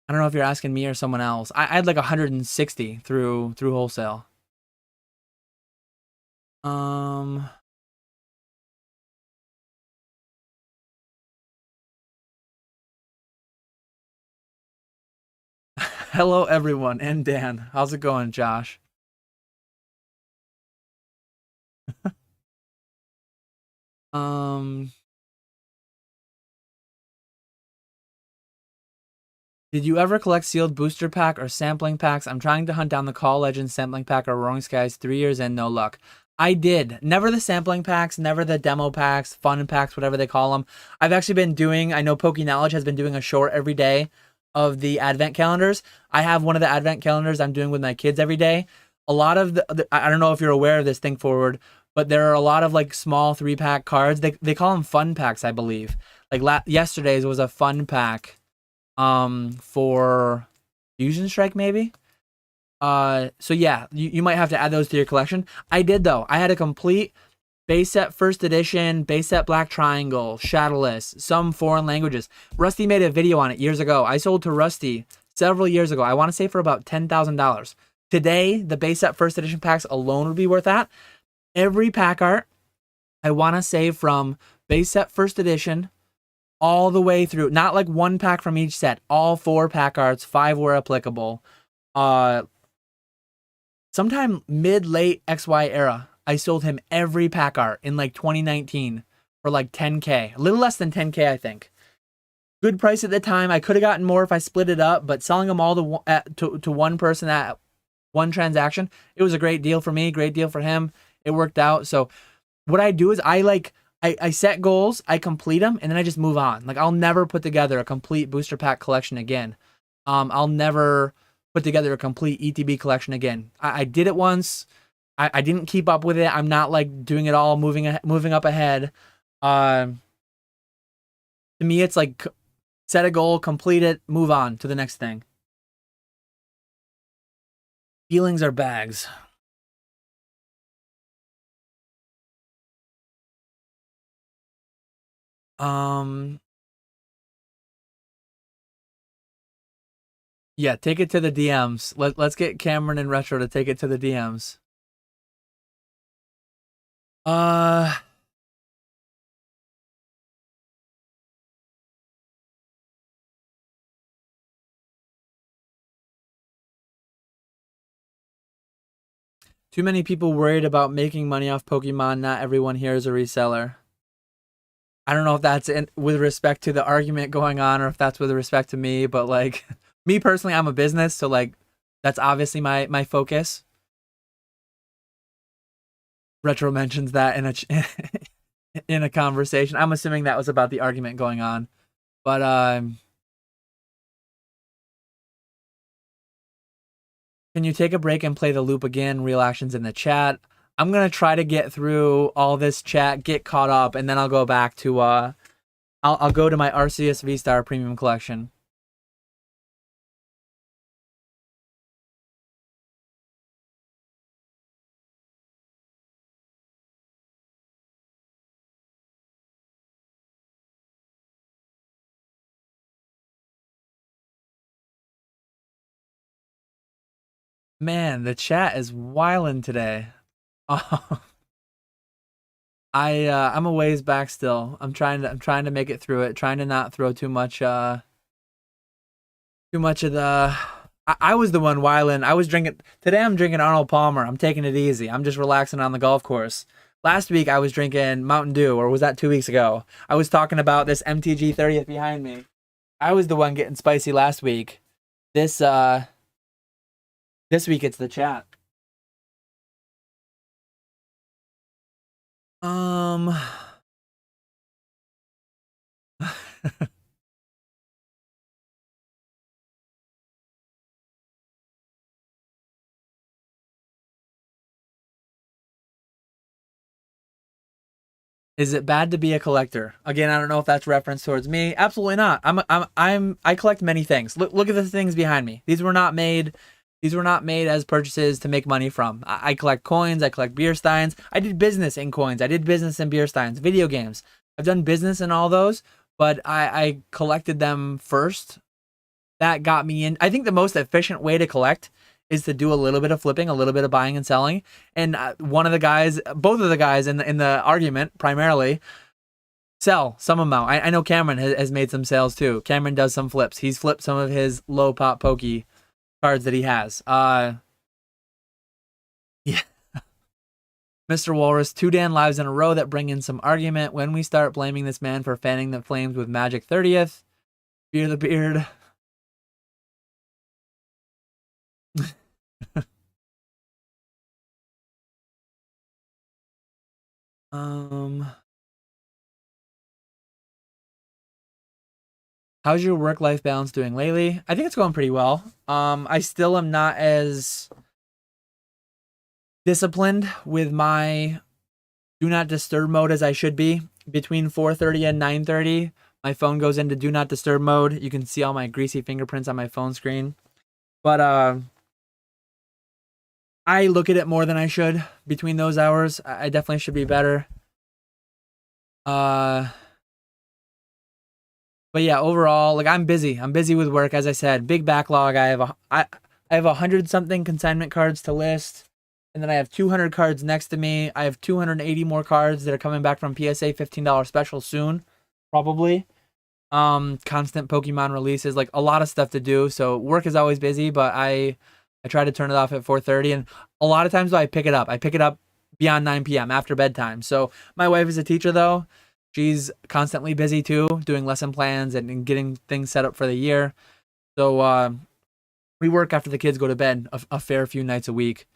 I don't know if you're asking me or someone else. I had like 160 through wholesale. Hello everyone, and Dan. How's it going, Josh? Um Did you ever collect sealed booster pack or sampling packs? I'm trying to hunt down the Call Legends sampling pack or Roaring Skies. 3 years in, no luck. I did. Never the sampling packs, never the demo packs, fun packs, whatever they call them. I've actually been doing, I know Poke Knowledge has been doing a short every day of the advent calendars. I have one of the advent calendars I'm doing with my kids every day. A lot of I don't know if you're aware of this, Think Forward, but there are a lot of like small 3-pack cards. They call them fun packs, I believe. Like yesterday's was a fun pack for Fusion Strike maybe. So yeah, you might have to add those to your collection. I did though. I had a complete base set first edition, base set Black Triangle, Shadowless, some foreign languages. Rusty made a video on it years ago. I sold to Rusty several years ago. I want to say for about $10,000. Today, the base set first edition packs alone would be worth that. Every pack art, I want to say from base set first edition all the way through, not like 1 pack from each set, all 4 pack arts, 5 were applicable. Sometime mid-late XY era, I sold him every pack art in like 2019 for like 10K, a little less than 10K, I think. Good price at the time. I could have gotten more if I split it up, but selling them all to one person at one transaction, it was a great deal for me, great deal for him. It worked out. So what I do is I set goals, I complete them, and then I just move on. Like I'll never put together a complete booster pack collection again. I'll never put together a complete ETB collection again. I did it once. I didn't keep up with it. I'm not like doing it all, moving up ahead. To me, it's like set a goal, complete it, move on to the next thing. Feelings are bags. Yeah, take it to the DMs. Let's get Cameron and Retro to take it to the DMs. Too many people worried about making money off Pokemon. Not everyone here is a reseller. I don't know if that's with respect to the argument going on or if that's with respect to me, but like me personally, I'm a business, so like that's obviously my focus. Retro mentions that in in a conversation. I'm assuming that was about the argument going on, but can you take a break and play the loop again? Real actions in the chat. I'm gonna try to get through all this chat, get caught up, and then I'll go back to I'll go to my Arceus V-Star Premium Collection. Man, the chat is wildin' today. I'm a ways back still. I'm trying to make it through it, trying to not throw too much of the I was the one wildin'. I was drinking today. I'm drinking Arnold Palmer. I'm taking it easy. I'm just relaxing on the golf course. Last week I was drinking Mountain Dew, or was that 2 weeks ago? I was talking about this MTG 30th behind me. I was the one getting spicy last week. This week it's the chat. Is it bad to be a collector? Again, I don't know if that's reference towards me. Absolutely not. I collect many things. Look at the things behind me. These were not made as purchases to make money from. I collect coins, I collect beer steins. I did business in coins. I did business in beer steins, video games. I've done business in all those, but I collected them first. That got me in. I think the most efficient way to collect is to do a little bit of flipping, a little bit of buying and selling. And both of the guys in the argument primarily sell some amount. I know Cameron has made some sales too. Cameron does some flips. He's flipped some of his low pop pokey cards that he has. Yeah. Mr. Walrus, 2 Dan lives in a row that bring in some argument. When we start blaming this man for fanning the flames with Magic 30th, Fear the Beard. How's your work-life balance doing lately? I think it's going pretty well. I still am not as disciplined with my do not disturb mode as I should be. Between 4:30 and 9:30, my phone goes into do not disturb mode. You can see all my greasy fingerprints on my phone screen. But I look at it more than I should between those hours. I definitely should be better. But yeah, overall, like I'm busy. I'm busy with work, as I said. Big backlog. I have 100 something consignment cards to list, and then I have 200 cards next to me. I have 280 more cards that are coming back from PSA $15 special soon, probably. Constant Pokemon releases, like a lot of stuff to do. So work is always busy, but I try to turn it off at 4:30, and a lot of times I pick it up. I pick it up beyond 9 p.m. after bedtime. So my wife is a teacher though. She's constantly busy too, doing lesson plans and getting things set up for the year. So we work after the kids go to bed a fair few nights a week.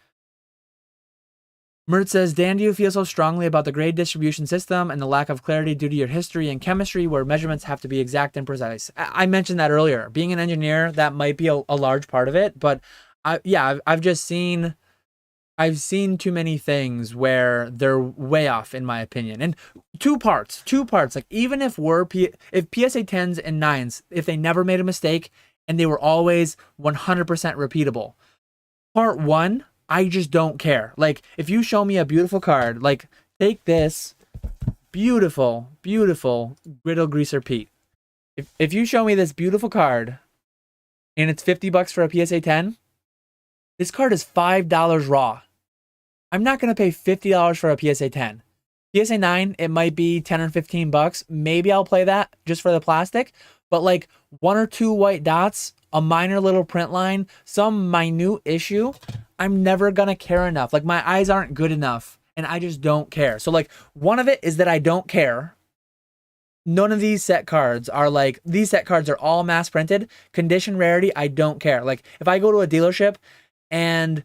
Mert says, Dan, do you feel so strongly about the grade distribution system and the lack of clarity due to your history and chemistry where measurements have to be exact and precise? I mentioned that earlier. Being an engineer, that might be a large part of it. But I've just seen... I've seen too many things where they're way off, in my opinion. And two parts. Like, even if if PSA 10s and 9s, if they never made a mistake and they were always 100% repeatable. Part 1, I just don't care. Like, if you show me a beautiful card, like, take this beautiful, beautiful Griddle Greaser Pete. If you show me this beautiful card and it's $50 for a PSA 10, this card is $5 raw. I'm not going to pay $50 for a PSA 10. PSA 9, it might be 10 or 15 bucks. Maybe I'll play that just for the plastic. But like 1 or 2 white dots, a minor little print line, some minute issue, I'm never going to care enough. Like my eyes aren't good enough and I just don't care. So like one of it is that I don't care. None of these set cards are like, these set cards are all mass printed. Condition rarity, I don't care. Like if I go to a dealership and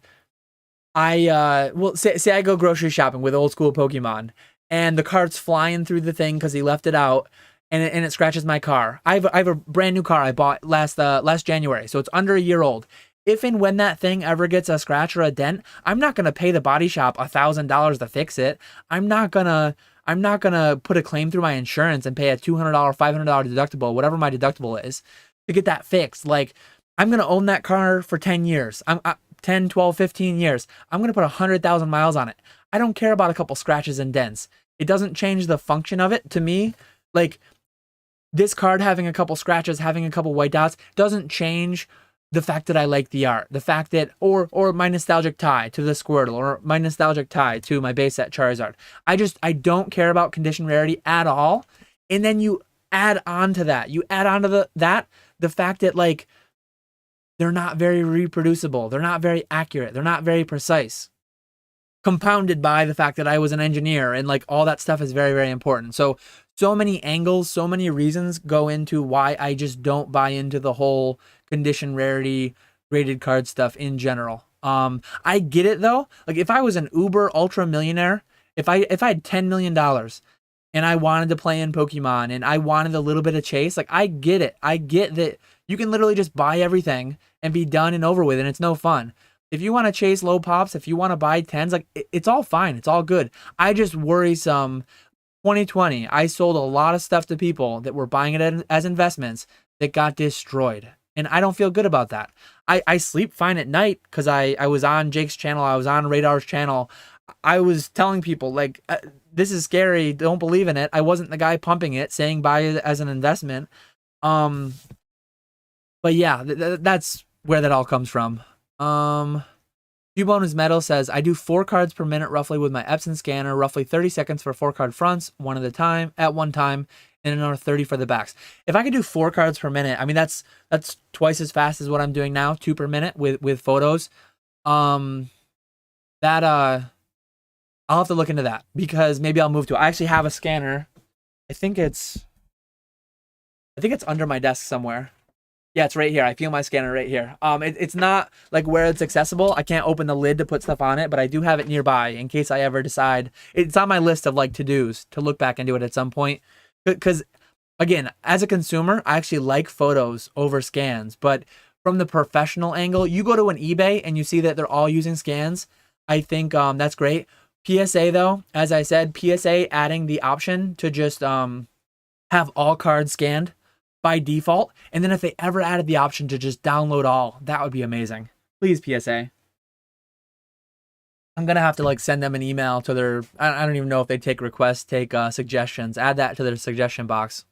say I go grocery shopping with Old Skool Pokemon and the card's flying through the thing because he left it out and it scratches my car. I have a brand new car I bought last January, so it's under a year old. if and when that thing ever gets a scratch or a dent, I'm not going to pay the body shop $1,000 to fix it. I'm not going to put a claim through my insurance and pay a $200, $500 deductible, whatever my deductible is, to get that fixed. Like, I'm going to own that car for 10 years. 10, 12, 15 years. I'm going to put 100,000 miles on it. I don't care about a couple scratches and dents. It doesn't change the function of it to me. Like, this card having a couple scratches, having a couple white dots doesn't change the fact that I like the art, the fact that, or my nostalgic tie to the Squirtle, or my nostalgic tie to my base set Charizard. I don't care about condition rarity at all. And then you add on to that. You add on to the fact that, like, they're not very reproducible. They're not very accurate. They're not very precise. Compounded by the fact that I was an engineer, and like all that stuff is very, very important. So many angles, so many reasons go into why I just don't buy into the whole condition rarity graded card stuff in general. I get it though. Like, if I was an uber ultra millionaire, if I had $10 million and I wanted to play in Pokemon and I wanted a little bit of chase, like, I get it. I get that you can literally just buy everything and be done and over with, and it's no fun. If you want to chase low pops, if you want to buy 10s, like, it's all fine. It's all good. I just worry some. 2020, I sold a lot of stuff to people that were buying it as investments that got destroyed. And I don't feel good about that. I sleep fine at night because I was on Jake's channel. I was on Radar's channel. I was telling people, like, this is scary. Don't believe in it. I wasn't the guy pumping it, saying buy it as an investment. But yeah, that's where that all comes from. Cubonus Metal says, I do 4 cards per minute roughly with my Epson scanner, roughly 30 seconds for 4 card fronts, at one time, and another 30 for the backs. If I could do 4 cards per minute, I mean, that's twice as fast as what I'm doing now, 2 per minute with photos. I'll have to look into that, because maybe I'll move to it. I actually have a scanner. I think it's under my desk somewhere. Yeah, it's right here. I feel my scanner right here. It's not like where it's accessible. I can't open the lid to put stuff on it, but I do have it nearby in case I ever decide. It's on my list of like to-dos to look back and do it at some point. Because again, as a consumer, I actually like photos over scans, but from the professional angle, you go to an eBay and you see that they're all using scans. I think that's great. PSA though, as I said, PSA adding the option to just have all cards scanned by default, and then if they ever added the option to just download all, that would be amazing. Please, PSA. I'm gonna have to like send them an email to their, I don't even know if they take requests, take suggestions. Add that to their suggestion box.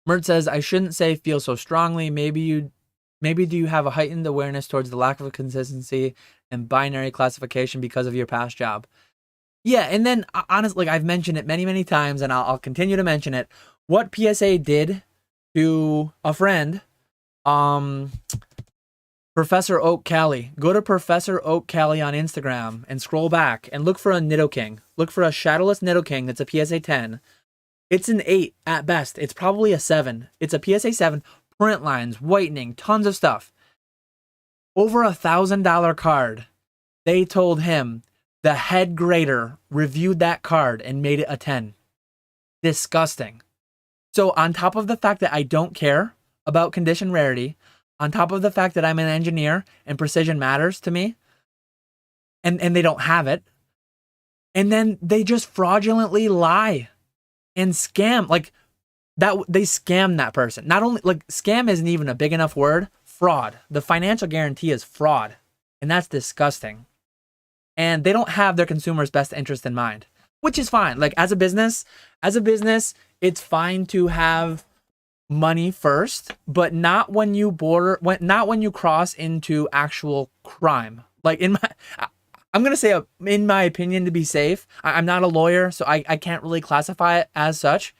Mert says, I shouldn't say feel so strongly. Maybe do you have a heightened awareness towards the lack of consistency and binary classification because of your past job? Yeah, and then honestly, like I've mentioned it many, many times, and I'll continue to mention it. What PSA did to a friend, Professor Oak Cali. Go to Professor Oak Cali on Instagram and scroll back and look for a Nidoking. Look for a Shadowless Nidoking that's a PSA 10. It's an 8 at best. It's probably a 7. It's a PSA 7. Print lines, whitening, tons of stuff. Over $1,000 card. They told him the head grader reviewed that card and made it a 10. Disgusting. So on top of the fact that I don't care about condition rarity, on top of the fact that I'm an engineer and precision matters to me, and they don't have it, and then they just fraudulently lie and scam, like that. They scam that person. Not only, like, scam isn't even a big enough word. Fraud. The financial guarantee is fraud, and that's disgusting. And they don't have their consumers' best interest in mind, which is fine. Like, as a business, it's fine to have money first, but not when you cross into actual crime. Like, I'm going to say, in my opinion, to be safe, I'm not a lawyer, so I can't really classify it as such,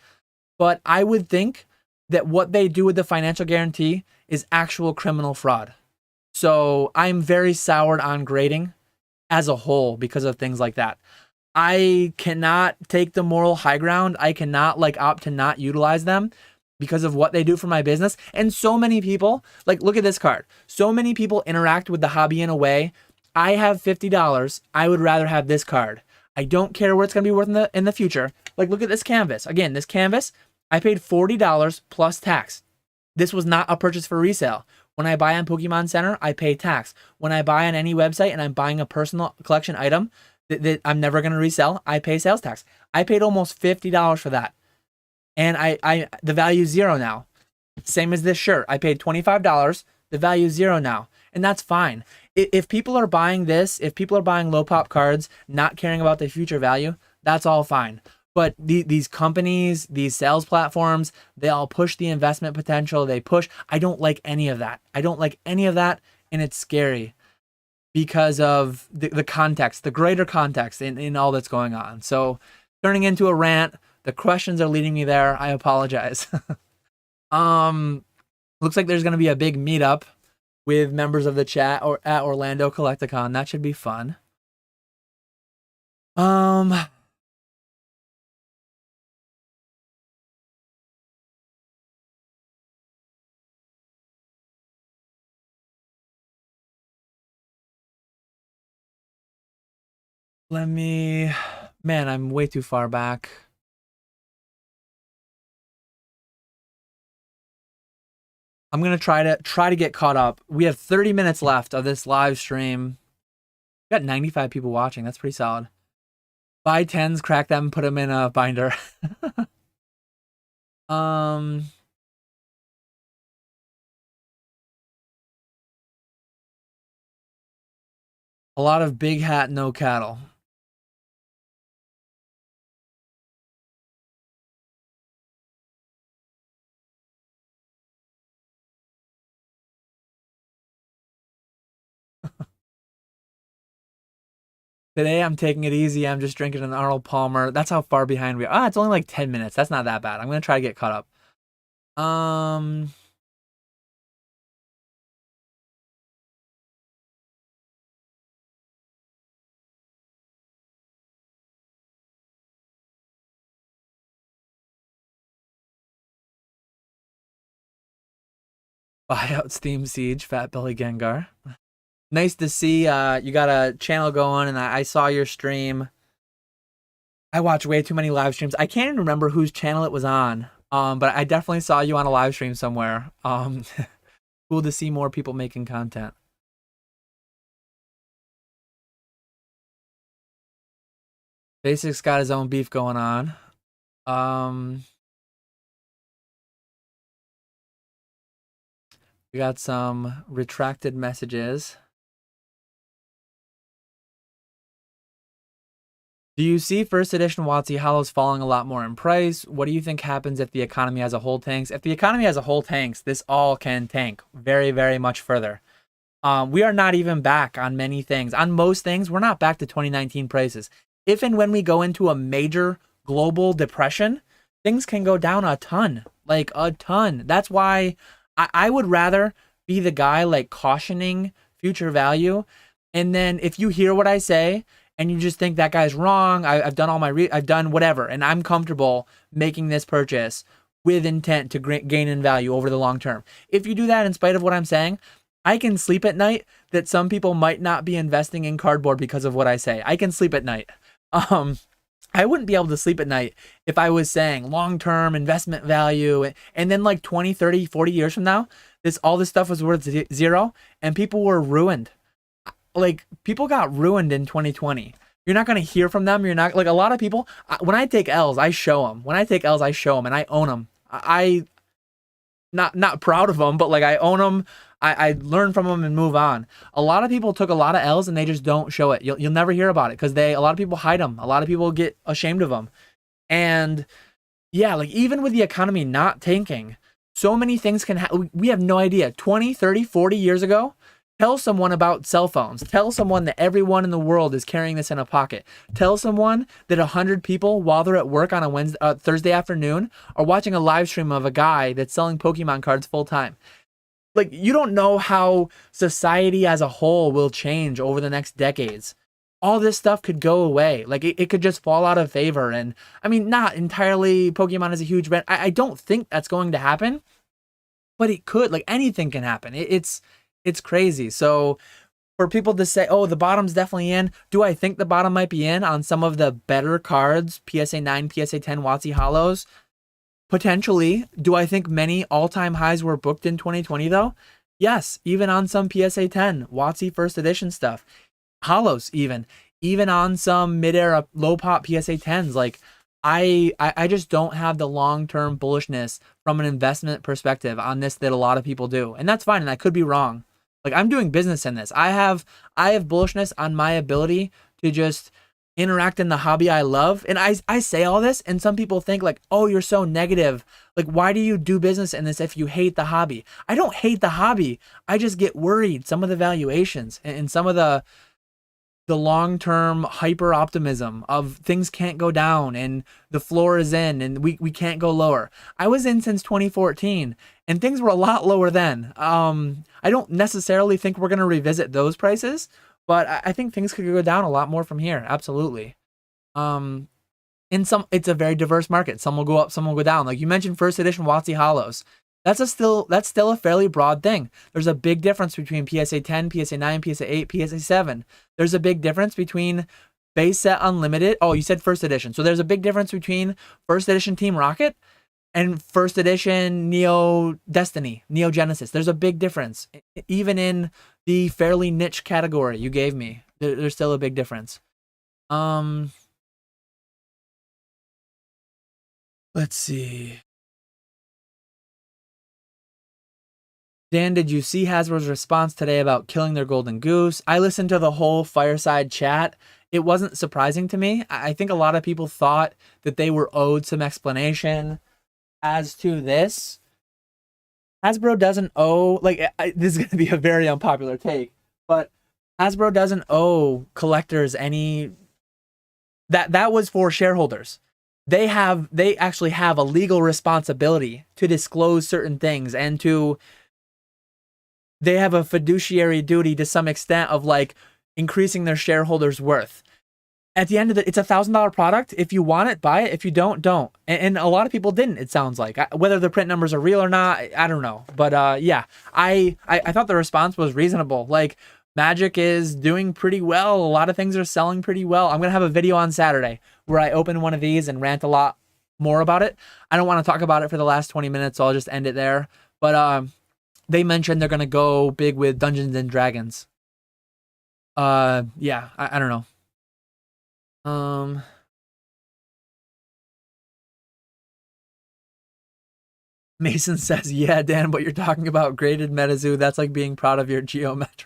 but I would think that what they do with the financial guarantee is actual criminal fraud. So I'm very soured on grading as a whole because of things like that. I cannot take the moral high ground. I cannot opt to not utilize them, because of what they do for my business. And so many people, like, look at this card. So many people interact with the hobby in a way. I have $50. I would rather have this card. I don't care what it's going to be worth in the future. Like, look at this canvas. Again, this canvas, I paid $40 plus tax. This was not a purchase for resale. When I buy on Pokemon Center, I pay tax. When I buy on any website and I'm buying a personal collection item that I'm never going to resell, I pay sales tax. I paid almost $50 for that. And the value is $0 now. Same as this shirt. I paid $25. The value is $0 now. And that's fine. If people are buying this, if people are buying low pop cards, not caring about the future value, that's all fine. But these companies, these sales platforms, they all push the investment potential. They push. I don't like any of that. I don't like any of that. And it's scary because of the context, the greater context in all that's going on. So turning into a rant, the questions are leading me there. I apologize. Looks like there's going to be a big meetup with members of the chat or at Orlando Collecticon. That should be fun. Man, I'm way too far back. I'm going to try to get caught up. We have 30 minutes left of this live stream. We got 95 people watching. That's pretty solid. Buy 10s, crack them, put them in a binder. A lot of big hat, no cattle. Today I'm taking it easy. I'm just drinking an Arnold Palmer. That's how far behind we are. It's only like 10 minutes. That's not that bad. I'm going to try to get caught up. Buyout Steam Siege, Fat Belly Gengar. Nice to see you got a channel going, and I saw your stream. I watch way too many live streams. I can't even remember whose channel it was on. But I definitely saw you on a live stream somewhere. Cool to see more people making content. Basic's got his own beef going on. We got some retracted messages. Do you see first edition WotC Hollows falling a lot more in price? What do you think happens if the economy as a whole tanks? If the economy as a whole tanks, this all can tank very, very much further. We are not even back on many things. On most things, we're not back to 2019 prices. If and when we go into a major global depression, things can go down a ton, like a ton. That's why I would rather be the guy like cautioning future value. And then if you hear what I say and you just think that guy's wrong, I've done all my, I've done whatever, and I'm comfortable making this purchase with intent to gain in value over the long term. If you do that in spite of what I'm saying, I can sleep at night that some people might not be investing in cardboard because of what I say. I can sleep at night. I wouldn't be able to sleep at night if I was saying long-term investment value, and then like 20, 30, 40 years from now, all this stuff was worth zero and people were ruined. Like, people got ruined in 2020. You're not going to hear from them. You're not, like, a lot of people, when I take L's, I show them. When I take L's, I show them, and I own them. I not proud of them, but like I own them. I learn from them and move on. A lot of people took a lot of L's and they just don't show it. You'll never hear about it because a lot of people hide them. A lot of people get ashamed of them. And yeah, like even with the economy not tanking, so many things can happen. We have no idea. 20, 30, 40 years ago, tell someone about cell phones. Tell someone that everyone in the world is carrying this in a pocket. Tell someone that 100 people, while they're at work on a Thursday afternoon, are watching a live stream of a guy that's selling Pokemon cards full time. Like, you don't know how society as a whole will change over the next decades. all this stuff could go away. Like it could just fall out of favor. And I mean, not entirely Pokemon is a huge brand. I don't think that's going to happen, but it could. Like anything can happen. It's crazy. So for people to say, oh, the bottom's definitely in. Do I think the bottom might be in on some of the better cards, PSA 9, PSA 10, WotC Hollows? Potentially. Do I think many all-time highs were booked in 2020 though? Yes, even on some PSA 10, WotC first edition stuff. Hollows even on some mid-era low pop PSA 10s. Like I just don't have the long-term bullishness from an investment perspective on this that a lot of people do. And that's fine, and I could be wrong. Like I'm doing business in this. I have bullishness on my ability to just interact in the hobby I love. And I say all this, and some people think like, oh, you're so negative. Like, why do you do business in this if you hate the hobby? I don't hate the hobby. I just get worried. Some of the valuations and some of the long-term hyper optimism of things can't go down and the floor is in and we can't go lower. I was in since 2014 and things were a lot lower then. I don't necessarily think we're going to revisit those prices, but I think things could go down a lot more from here. Absolutely. It's a very diverse market. Some will go up, some will go down. Like you mentioned, first edition WotC Hollows. That's still a fairly broad thing. There's a big difference between PSA 10, PSA 9, PSA 8, PSA 7. There's a big difference between base set unlimited. Oh, you said first edition. So there's a big difference between first edition Team Rocket and first edition Neo Destiny, Neo Genesis. There's a big difference. Even in the fairly niche category you gave me, there's still a big difference. Let's see. Dan, did you see Hasbro's response today about killing their golden goose? I listened to the whole fireside chat. It wasn't surprising to me. I think a lot of people thought that they were owed some explanation as to this. Hasbro doesn't owe, like, this is going to be a very unpopular take, but Hasbro doesn't owe collectors any. That was for shareholders. They actually have a legal responsibility to disclose certain things and they have a fiduciary duty to some extent of like increasing their shareholders' worth. At the end of it's $1,000 product. If you want it, buy it. If you don't, don't. And a lot of people didn't, it sounds like. Whether the print numbers are real or not, I don't know. But yeah, I thought the response was reasonable. Like Magic is doing pretty well. A lot of things are selling pretty well. I'm going to have a video on Saturday where I open one of these and rant a lot more about it. I don't want to talk about it for the last 20 minutes, so I'll just end it there. But they mentioned they're going to go big with Dungeons and Dragons. Yeah, I don't know. Mason says, yeah, Dan, but you're talking about graded MetaZoo. That's like being proud of your Geometro.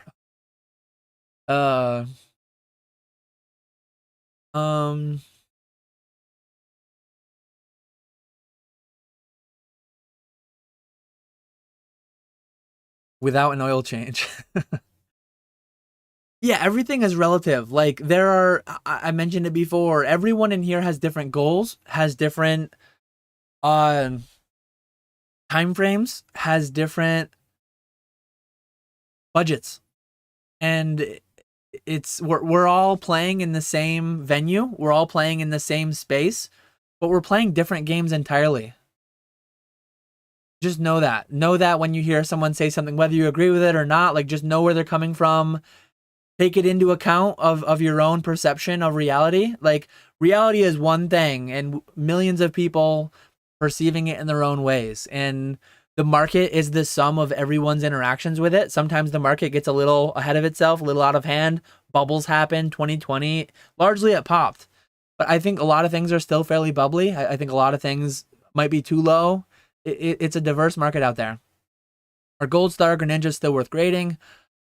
Without an oil change. Yeah, everything is relative. Like I mentioned it before, everyone in here has different goals, has different time frames, has different budgets. And we're all playing in the same venue, we're all playing in the same space, but we're playing different games entirely. Just know that. Know that when you hear someone say something, whether you agree with it or not, like just know where they're coming from. Take it into account of your own perception of reality. Like reality is one thing and millions of people perceiving it in their own ways. And the market is the sum of everyone's interactions with it. Sometimes the market gets a little ahead of itself, a little out of hand. Bubbles happen. 2020, largely it popped. But I think a lot of things are still fairly bubbly. I think a lot of things might be too low. It's a diverse market out there. Are Gold Star Greninja still worth grading?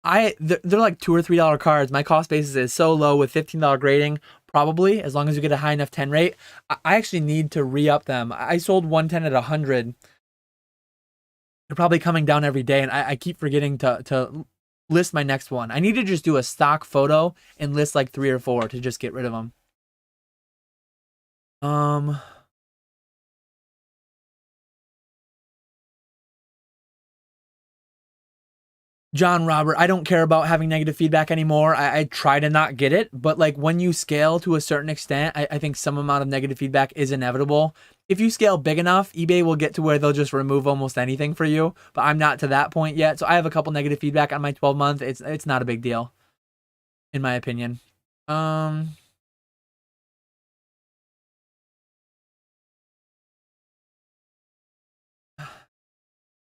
They're like $2 or $3 cards. My cost basis is so low with $15 grading. Probably, as long as you get a high enough 10 rate. I actually need to re-up them. I sold 110 at 100. They're probably coming down every day, and I keep forgetting to list my next one. I need to just do a stock photo and list like 3 or 4 to just get rid of them. John Robert, I don't care about having negative feedback anymore. I try to not get it, but like when you scale to a certain extent, I think some amount of negative feedback is inevitable. If you scale big enough, eBay will get to where they'll just remove almost anything for you, but I'm not to that point yet. So I have a couple negative feedback on my 12-month. It's not a big deal, in my opinion.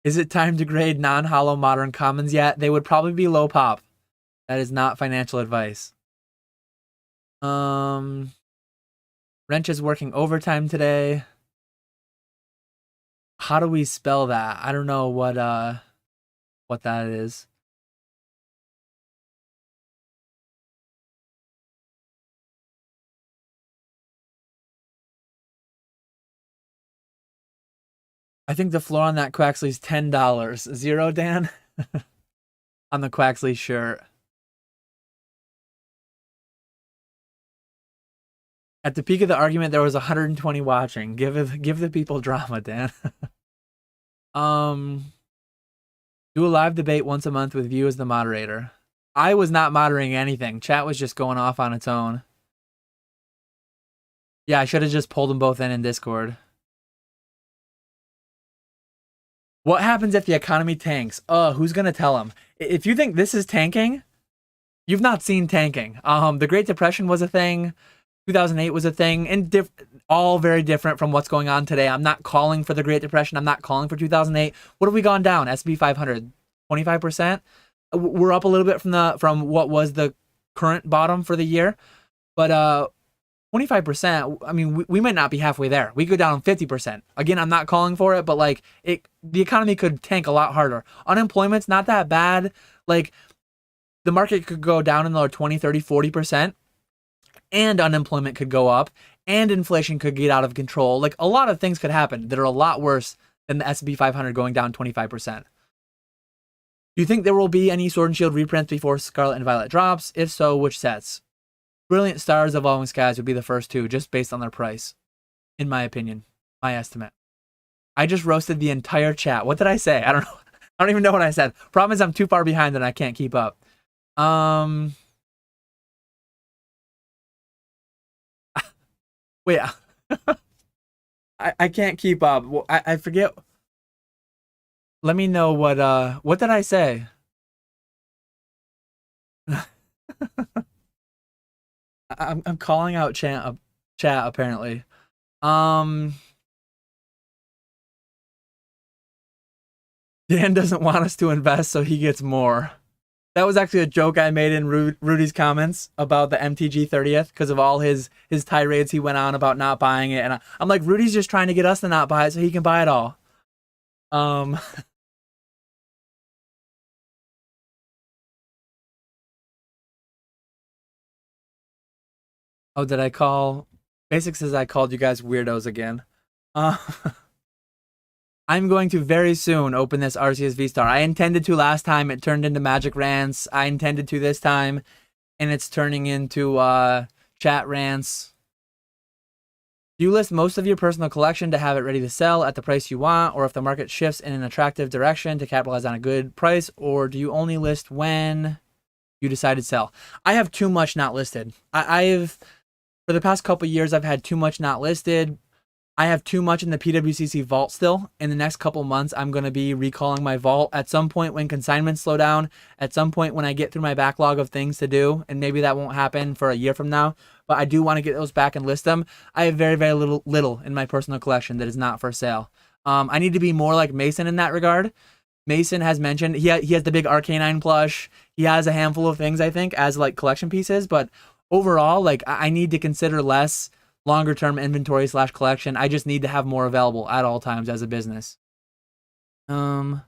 Is it time to grade non-hollow modern commons yet? They would probably be low pop. That is not financial advice. Wrench is working overtime today. How do we spell that? I don't know what that is. I think the floor on that Quaxley's $10. Zero, Dan? On the Quaxley shirt. At the peak of the argument, there was 120 watching. Give the people drama, Dan. Do a live debate once a month with you as the moderator. I was not moderating anything. Chat was just going off on its own. Yeah, I should have just pulled them both in Discord. What happens if the economy tanks? Who's gonna tell them? If you think this is tanking, you've not seen tanking. The Great Depression was a thing. 2008 was a thing, and all very different from what's going on today. I'm not calling for the Great Depression. I'm not calling for 2008. What have we gone down? S&P 500, 25%. We're up a little bit from what was the current bottom for the year, but 25%. I mean, we might not be halfway there. We go down 50%. Again, I'm not calling for it, but like the economy could tank a lot harder. Unemployment's not that bad. Like the market could go down another 20, 30, 40%. And unemployment could go up, and inflation could get out of control. Like a lot of things could happen that are a lot worse than the S&P 500 going down 25%. Do you think there will be any Sword and Shield reprints before Scarlet and Violet drops? If so, which sets? Brilliant Stars, Evolving Skies would be the first two, just based on their price, in my opinion, my estimate. I just roasted the entire chat. What did I say? I don't know. I don't even know what I said. Problem is I'm too far behind and I can't keep up. Wait, I can't keep up. I forget. Let me know what did I say? I'm calling out chat apparently. Dan doesn't want us to invest, so he gets more. That was actually a joke I made in Rudy's comments about the MTG 30th because of all his tirades he went on about not buying it, and I'm like, Rudy's just trying to get us to not buy it so he can buy it all. Oh, did I call? Basic says I called you guys weirdos again. I'm going to very soon open this Arceus V-Star. I intended to last time. It turned into Magic Rants. I intended to this time, and it's turning into chat rants. Do you list most of your personal collection to have it ready to sell at the price you want, or if the market shifts in an attractive direction to capitalize on a good price, or do you only list when you decide to sell? I have too much not listed. I've for the past couple years, I've had too much not listed. I have too much in the PWCC vault still. In the next couple months, I'm going to be recalling my vault at some point when consignments slow down, at some point when I get through my backlog of things to do, and maybe that won't happen for a year from now, but I do want to get those back and list them. I have very, very little in my personal collection that is not for sale. I need to be more like Mason in that regard. Mason has mentioned he has the big Arcanine plush. He has a handful of things, I think, as like collection pieces, but overall, like I need to consider less longer term inventory / collection. I just need to have more available at all times as a business. Can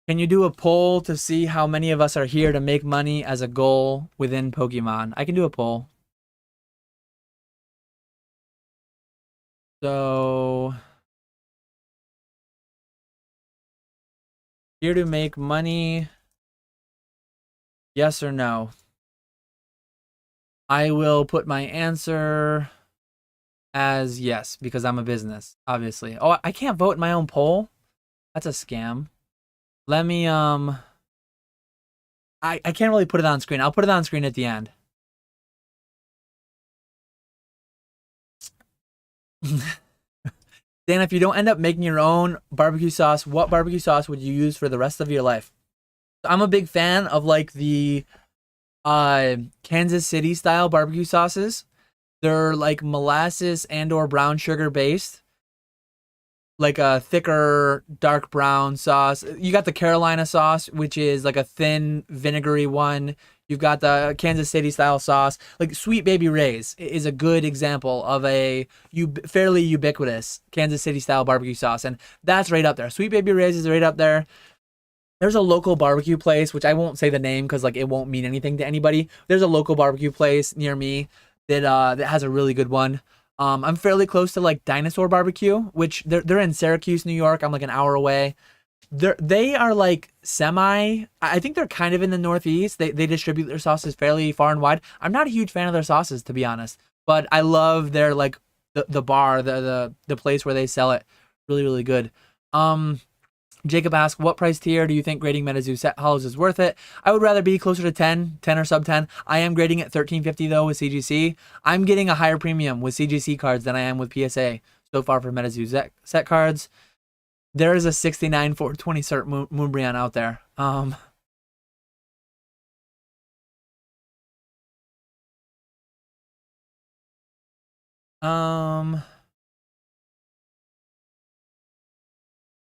you do a poll to see how many of us are here to make money as a goal within Pokemon? I can do a poll. So, here to make money Yes or no? I will put my answer as yes, because I'm a business, obviously. Oh, I can't vote in my own poll? That's a scam. Let me, I can't really put it on screen. I'll put it on screen at the end. Dan, if you don't end up making your own barbecue sauce, what barbecue sauce would you use for the rest of your life? I'm a big fan of like the Kansas City style barbecue sauces. They're like molasses and or brown sugar based, like a thicker dark brown sauce. You got the Carolina sauce, which is like a thin vinegary one. You've got the Kansas City style sauce. Like Sweet Baby Ray's is a good example of a fairly ubiquitous Kansas City style barbecue sauce, and that's right up there. Sweet Baby Ray's is right up there. There's a local barbecue place, which I won't say the name because like it won't mean anything to anybody. There's a local barbecue place near me that has a really good one. I'm fairly close to like Dinosaur Barbecue, which they're in Syracuse, New York. I'm like an hour away. They are like semi. I think they're kind of in the Northeast. They distribute their sauces fairly far and wide. I'm not a huge fan of their sauces, to be honest, but I love their like the bar, the place where they sell it. Really, really good. Jacob asks, what price tier do you think grading MetaZoo set hollows is worth it? I would rather be closer to 10 or sub 10. I am grading at $13.50 though with CGC. I'm getting a higher premium with CGC cards than I am with PSA so far for MetaZoo set cards. There is a 69 420 cert Moonbrion out there.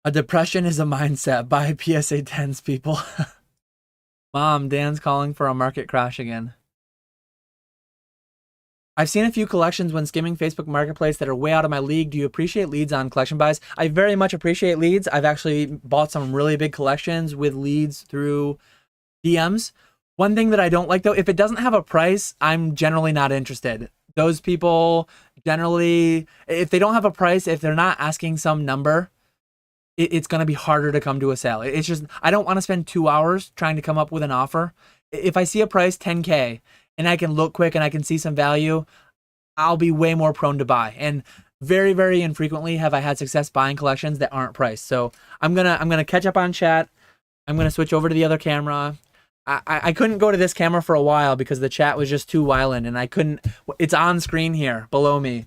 A depression is a mindset by PSA 10s, people. Mom, Dan's calling for a market crash again. I've seen a few collections when skimming Facebook Marketplace that are way out of my league. Do you appreciate leads on collection buys? I very much appreciate leads. I've actually bought some really big collections with leads through DMs. One thing that I don't like though, if it doesn't have a price, I'm generally not interested. Those people generally, if they don't have a price, if they're not asking some number, it's going to be harder to come to a sale. It's just, I don't want to spend 2 hours trying to come up with an offer. If I see a price 10K and I can look quick and I can see some value, I'll be way more prone to buy. And very, very infrequently have I had success buying collections that aren't priced. So I'm gonna catch up on chat. I'm gonna switch over to the other camera. I couldn't go to this camera for a while because the chat was just too violent and I couldn't. It's on screen here below me.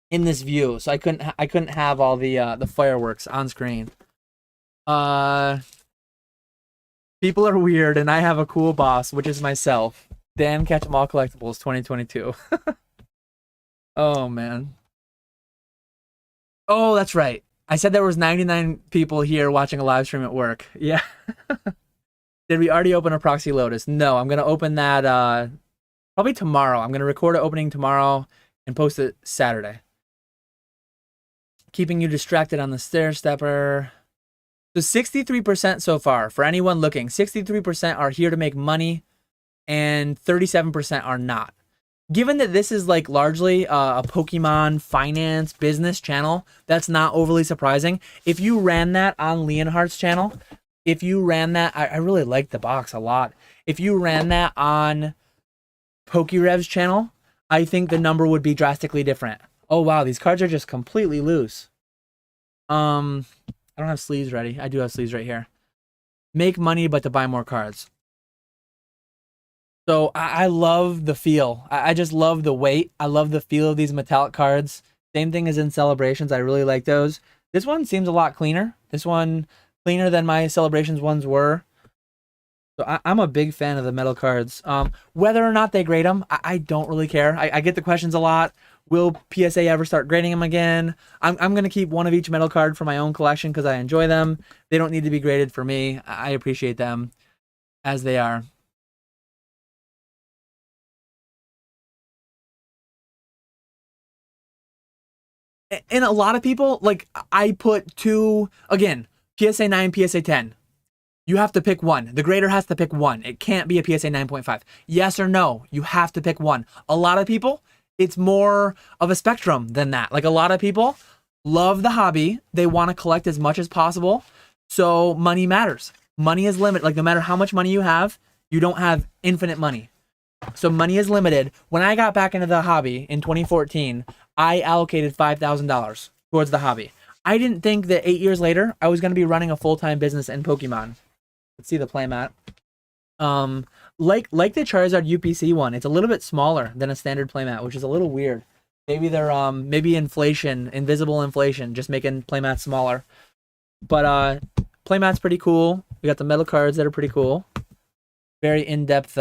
In this view, so I couldn't have all the fireworks on screen. People are weird, and I have a cool boss, which is myself. Dan Catch 'em All Collectibles 2022. Oh man. Oh, that's right. I said there was 99 people here watching a live stream at work. Yeah. Did we already open a Proxy Lotus? No, I'm gonna open that probably tomorrow. I'm gonna record an opening tomorrow and post it Saturday. Keeping you distracted on the stair stepper. So 63% so far for anyone looking. 63% are here to make money and 37% are not. Given that this is like largely a Pokemon finance business channel, that's not overly surprising. If you ran that on Leonhardt's channel, if you ran that, I really like the box a lot. If you ran that on PokeRev's channel, I think the number would be drastically different. Oh wow, these cards are just completely loose. I don't have sleeves ready. I do have sleeves right here. Make money, but to buy more cards. So I love the feel. I just love the weight. I love the feel of these metallic cards. Same thing as in Celebrations. I really like those. This one seems a lot cleaner. This one cleaner than my Celebrations ones were. So I'm a big fan of the metal cards. Whether or not they grade them, I don't really care. I get the questions a lot. Will PSA ever start grading them again? I'm going to keep one of each metal card for my own collection because I enjoy them. They don't need to be graded for me. I appreciate them as they are. And a lot of people, like, I put two, again, PSA 9, PSA 10. You have to pick one. The grader has to pick one. It can't be a PSA 9.5. Yes or no, you have to pick one. A lot of people, it's more of a spectrum than that. Like a lot of people love the hobby. They want to collect as much as possible. So money matters. money is limited. Like no matter how much money you have, you don't have infinite money. So money is limited. When I got back into the hobby in 2014, I allocated $5,000 towards the hobby. I didn't think that 8 years later I was going to be running a full-time business in Pokemon. Let's see the playmat. Like the Charizard UPC one, it's a little bit smaller than a standard playmat, which is a little weird. Maybe they're maybe inflation, invisible inflation, just making playmats smaller. But playmat's pretty cool. We got the metal cards that are pretty cool. Very in-depth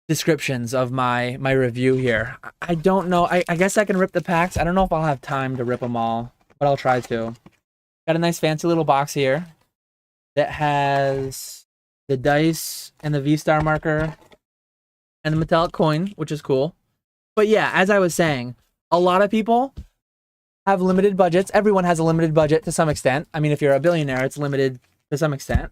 descriptions of my review here. I don't know. I guess I can rip the packs. I don't know if I'll have time to rip them all, but I'll try to. Got a nice fancy little box here that has the dice and the V-Star marker and the metallic coin, which is cool. But yeah, as I was saying, a lot of people have limited budgets. Everyone has a limited budget to some extent. I mean, if you're a billionaire, it's limited to some extent.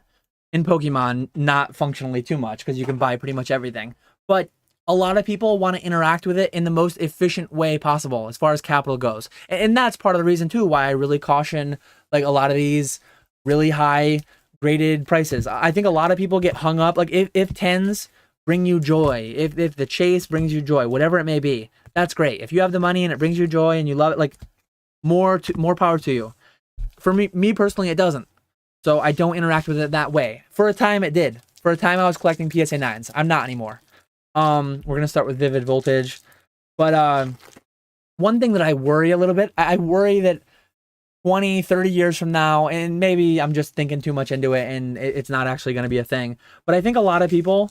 In Pokemon, not functionally too much because you can buy pretty much everything. But a lot of people want to interact with it in the most efficient way possible as far as capital goes. And that's part of the reason too why I really caution like a lot of these really high graded prices. I think a lot of people get hung up. Like if tens bring you joy, if the chase brings you joy, whatever it may be, that's great. If you have the money and it brings you joy and you love it, like more power to you. For me personally, it doesn't. So I don't interact with it that way. For a time it did. For a time I was collecting PSA 9s. I'm not anymore. We're going to start with Vivid Voltage. But one thing that I worry a little bit, I worry that 20, 30 years from now, and maybe I'm just thinking too much into it and it's not actually going to be a thing. But I think a lot of people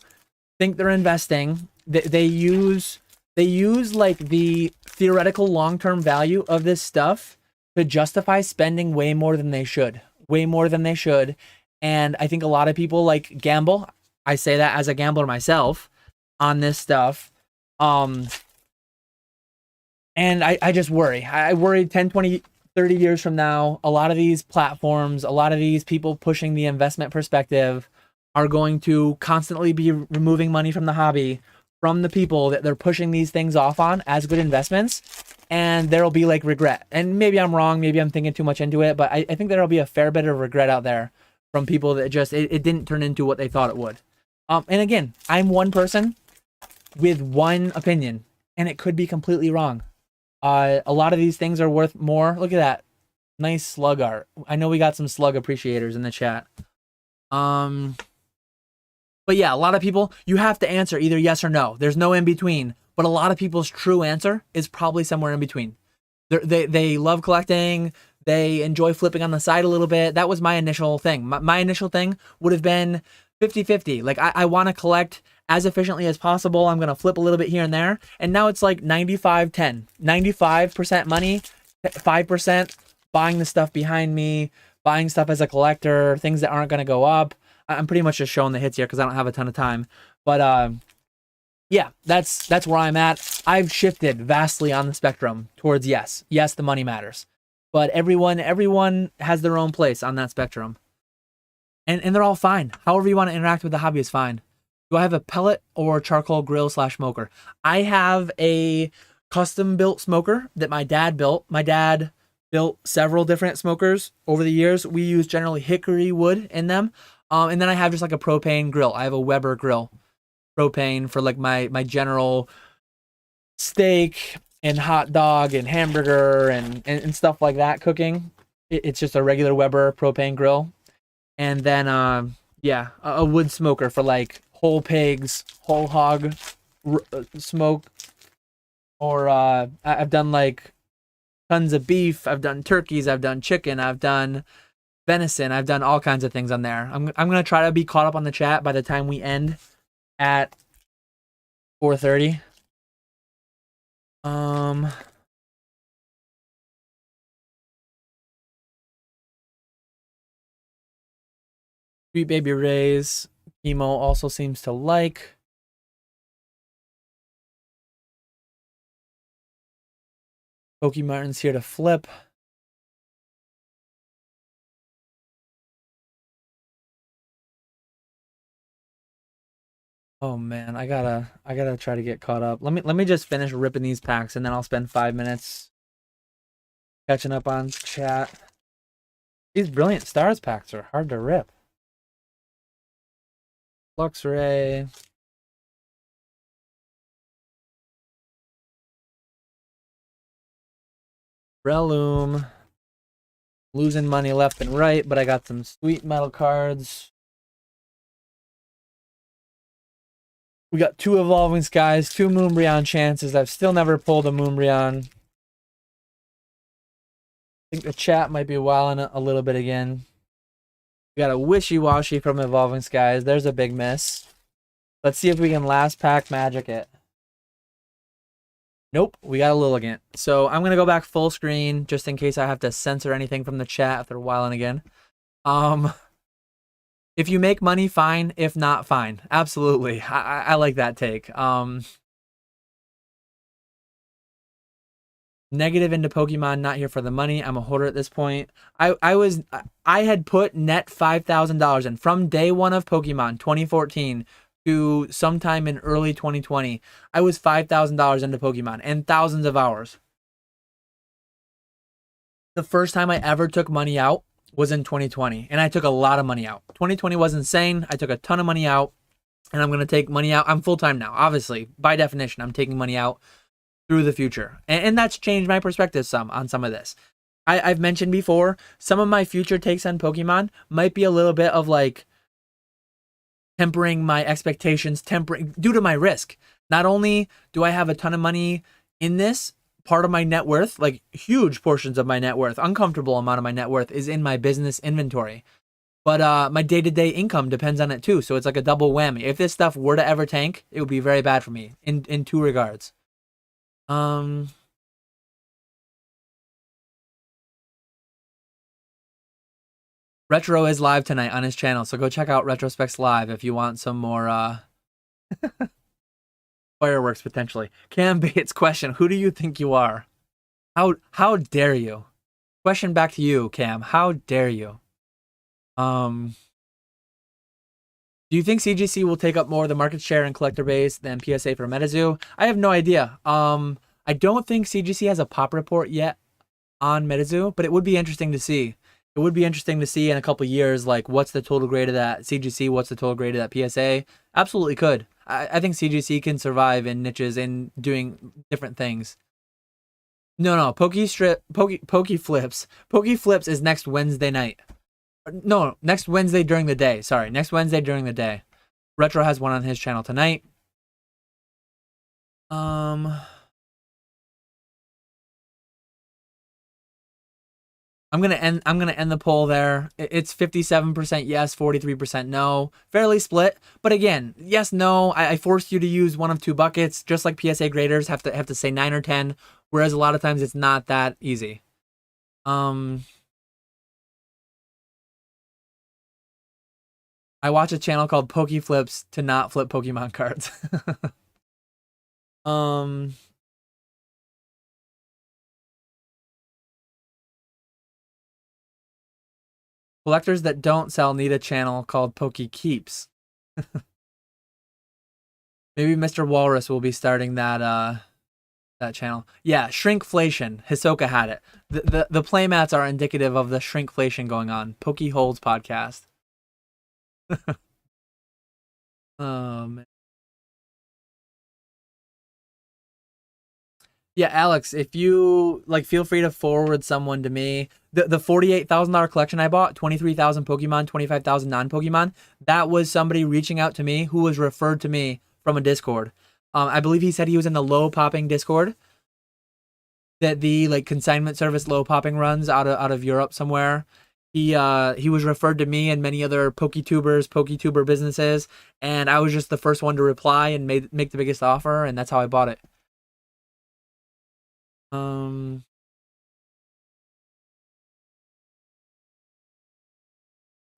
think they're investing. They use like the theoretical long-term value of this stuff to justify spending way more than they should. Way more than they should. And I think a lot of people like gamble. I say that as a gambler myself on this stuff. And I just worry. I worry 10, 20, 30 years from now, a lot of these platforms, a lot of these people pushing the investment perspective are going to constantly be removing money from the hobby from the people that they're pushing these things off on as good investments. And there'll be like regret. And maybe I'm wrong. Maybe I'm thinking too much into it. But I think there'll be a fair bit of regret out there from people that just, it didn't turn into what they thought it would. And again, I'm one person with one opinion. And it could be completely wrong. A lot of these things are worth more. Look at that. Nice slug art. I know we got some slug appreciators in the chat. But yeah, a lot of people, you have to answer either yes or no. There's no in between. But a lot of people's true answer is probably somewhere in between. They love collecting. They enjoy flipping on the side a little bit. That was my initial thing. My initial thing would have been 50-50. Like, I want to collect as efficiently as possible. I'm going to flip a little bit here and there. And now it's like 95-10. 95% money, 5% buying the stuff behind me, buying stuff as a collector, things that aren't going to go up. I'm pretty much just showing the hits here because I don't have a ton of time. But yeah, that's where I'm at. I've shifted vastly on the spectrum towards yes. Yes, the money matters. But everyone has their own place on that spectrum. And they're all fine. However you want to interact with the hobby is fine. Do I have a pellet or charcoal grill / smoker? I have a custom built smoker that my dad built. My dad built several different smokers over the years. We use generally hickory wood in them. And then I have just like a propane grill. I have a Weber grill. Propane for like my general steak and hot dog and hamburger and stuff like that cooking. It's just a regular Weber propane grill. And then, yeah, a wood smoker for like whole pigs, whole hog smoke. Or I've done like tons of beef. I've done turkeys. I've done chicken. I've done venison. I've done all kinds of things on there. I'm going to try to be caught up on the chat by the time we end at 4:30. Sweet Baby Ray's Emo also seems to like. Pokey Martin's here to flip. Oh man, I gotta try to get caught up. Let me just finish ripping these packs and then I'll spend 5 minutes catching up on chat. These Brilliant Stars packs are hard to rip. Luxray. Breloom. Losing money left and right, but I got some sweet metal cards. We got 2 Evolving Skies, 2 Moonbreon chances. I've still never pulled a Moonbreon. I think the chat might be wilding a little bit again. We got a Wishy-Washy from Evolving Skies. There's a big miss. Let's see if we can last pack magic it. Nope, we got a Lilligant. So I'm going to go back full screen just in case I have to censor anything from the chat if they're wilding again. If you make money, fine. If not, fine. Absolutely. I like that take. Negative into Pokemon, not here for the money. I'm a hoarder at this point. I had put net $5,000 in from day one of Pokemon 2014 to sometime in early 2020. I was $5,000 into Pokemon and thousands of hours. The first time I ever took money out was in 2020, and I took a lot of money out. 2020 was insane. I took a ton of money out, and I'm going to take money out. I'm full-time now. Obviously, by definition, I'm taking money out through the future. And that's changed my perspective on some of this. I've mentioned before, some of my future takes on Pokemon might be a little bit of like tempering my expectations, due to my risk. Not only do I have a ton of money in this, part of my net worth, like huge portions of my net worth, uncomfortable amount of my net worth is in my business inventory. But my day-to-day income depends on it too. So it's like a double whammy. If this stuff were to ever tank, it would be very bad for me in 2 regards. Retro is live tonight on his channel, so go check out Retrospects Live if you want some more fireworks potentially. Cam Bates question: who do you think you are? How dare you? Question back to you, Cam. How dare you? Do you think CGC will take up more of the market share and collector base than PSA for MetaZoo? I have no idea. I don't think CGC has a pop report yet on MetaZoo, but it would be interesting to see. It would be interesting to see in a couple years, like, what's the total grade of that CGC, what's the total grade of that PSA. Absolutely could. I think CGC can survive in niches and doing different things. No, Poke Flips is next Wednesday night. No, next Wednesday during the day. Sorry, next Wednesday during the day. Retro has one on his channel tonight. I'm gonna end the poll there. It's 57% yes, 43% no. Fairly split, but again, yes, no. I forced you to use one of 2 buckets, just like PSA graders have to say 9 or 10, whereas a lot of times it's not that easy. I watch a channel called Poke Flips to not flip Pokemon cards. Collectors that don't sell need a channel called Poke Keeps. Maybe Mr. Walrus will be starting that channel. Yeah, shrinkflation. Hisoka had it. The playmats are indicative of the shrinkflation going on. Poke Holds podcast. Oh man. Yeah, Alex, if you like, feel free to forward someone to me. The $48,000 collection I bought, 23,000 Pokemon, 25,000 non-Pokemon, that was somebody reaching out to me who was referred to me from a Discord. I believe he said he was in the low popping Discord that the like consignment service low popping runs out of Europe somewhere. He was referred to me and many other PokeTuber businesses, and I was just the first one to reply and make the biggest offer, and that's how I bought it.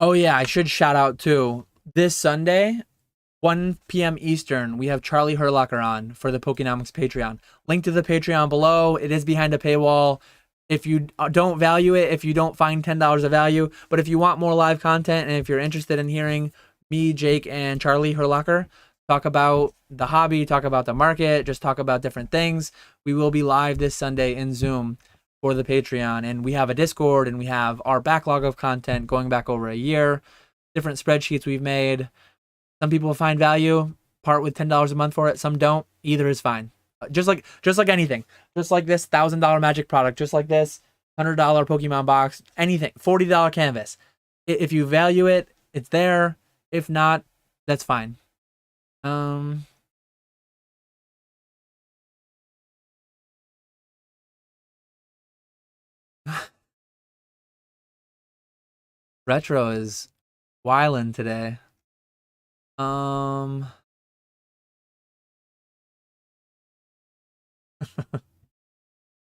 Oh yeah, I should shout out too. This Sunday, 1 p.m. Eastern, we have Charlie Herlocker on for the Pokenomics Patreon. Link to the Patreon below. It is behind a paywall. If you don't value it, if you don't find $10 of value, but if you want more live content and if you're interested in hearing me, Jake, and Charlie Herlocker talk about the hobby, talk about the market, just talk about different things, we will be live this Sunday in Zoom. for the Patreon, and we have a Discord, and we have our backlog of content going back over a year, different spreadsheets we've made. Some people find value, part with $10 a month for it. Some don't. Either is fine. Just like anything. Just like this $1,000 magic product. Just like this $100 Pokemon box. Anything. $40 canvas. If you value it, it's there. If not, that's fine. Retro is wildin' today.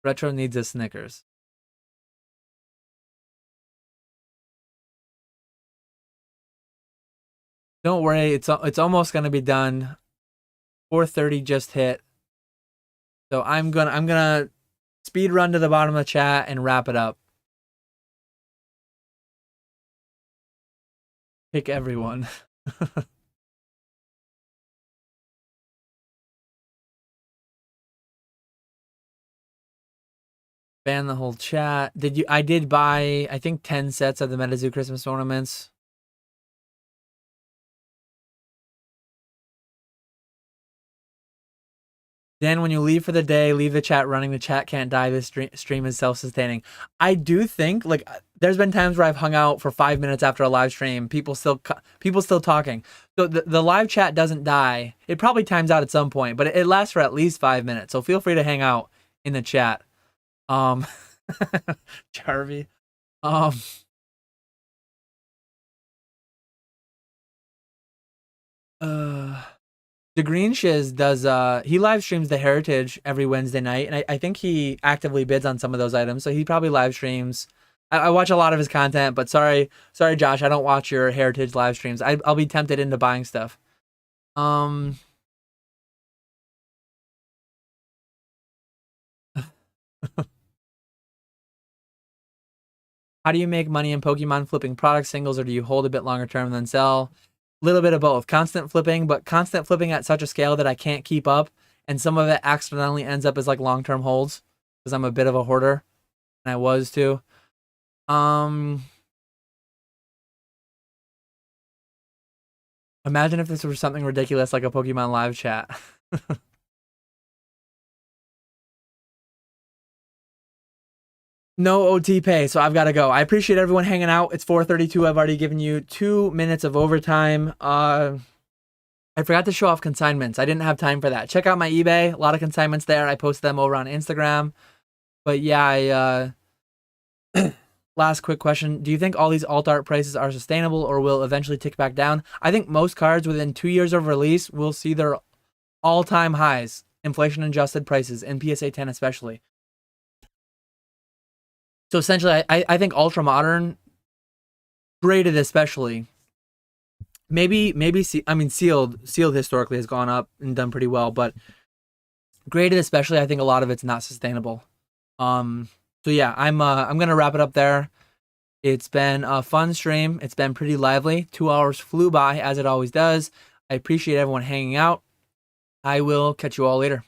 Retro needs a Snickers. Don't worry, it's almost gonna be done. 4:30 just hit, so I'm gonna speed run to the bottom of the chat and wrap it up. Pick everyone. Ban the whole chat. I did buy, I think, 10 sets of the MetaZoo Christmas ornaments. Then when you leave for the day, leave the chat running. The chat can't die. This stream is self-sustaining. I do think, like, there's been times where I've hung out for 5 minutes after a live stream. People still talking. So the live chat doesn't die. It probably times out at some point, but it lasts for at least 5 minutes. So feel free to hang out in the chat. Jarvie. The Green Shiz does, he live streams the Heritage every Wednesday night, and I think he actively bids on some of those items, so he probably live streams. I watch a lot of his content, but sorry, Josh, I don't watch your Heritage live streams. I'll be tempted into buying stuff. How do you make money in Pokemon flipping product singles, or do you hold a bit longer term than sell? Little bit of both. Constant flipping, but constant flipping at such a scale that I can't keep up, and some of it accidentally ends up as like long-term holds because I'm a bit of a hoarder, and I was too. Imagine if this were something ridiculous like a Pokemon live chat. No OT pay, so I've got to go. I appreciate everyone hanging out. It's 4:32. I've already given you 2 minutes of overtime. I forgot to show off consignments. I didn't have time for that. Check out my eBay. A lot of consignments there. I post them over on Instagram. But yeah, last quick question. Do you think all these alt art prices are sustainable or will eventually tick back down? I think most cards within 2 years of release will see their all-time highs, inflation-adjusted prices, in PSA 10 especially. So essentially, I think Ultra Modern, graded especially, maybe sealed historically has gone up and done pretty well, but graded especially, I think a lot of it's not sustainable. So yeah, I'm gonna wrap it up there. It's been a fun stream. It's been pretty lively. 2 hours flew by, as it always does. I appreciate everyone hanging out. I will catch you all later.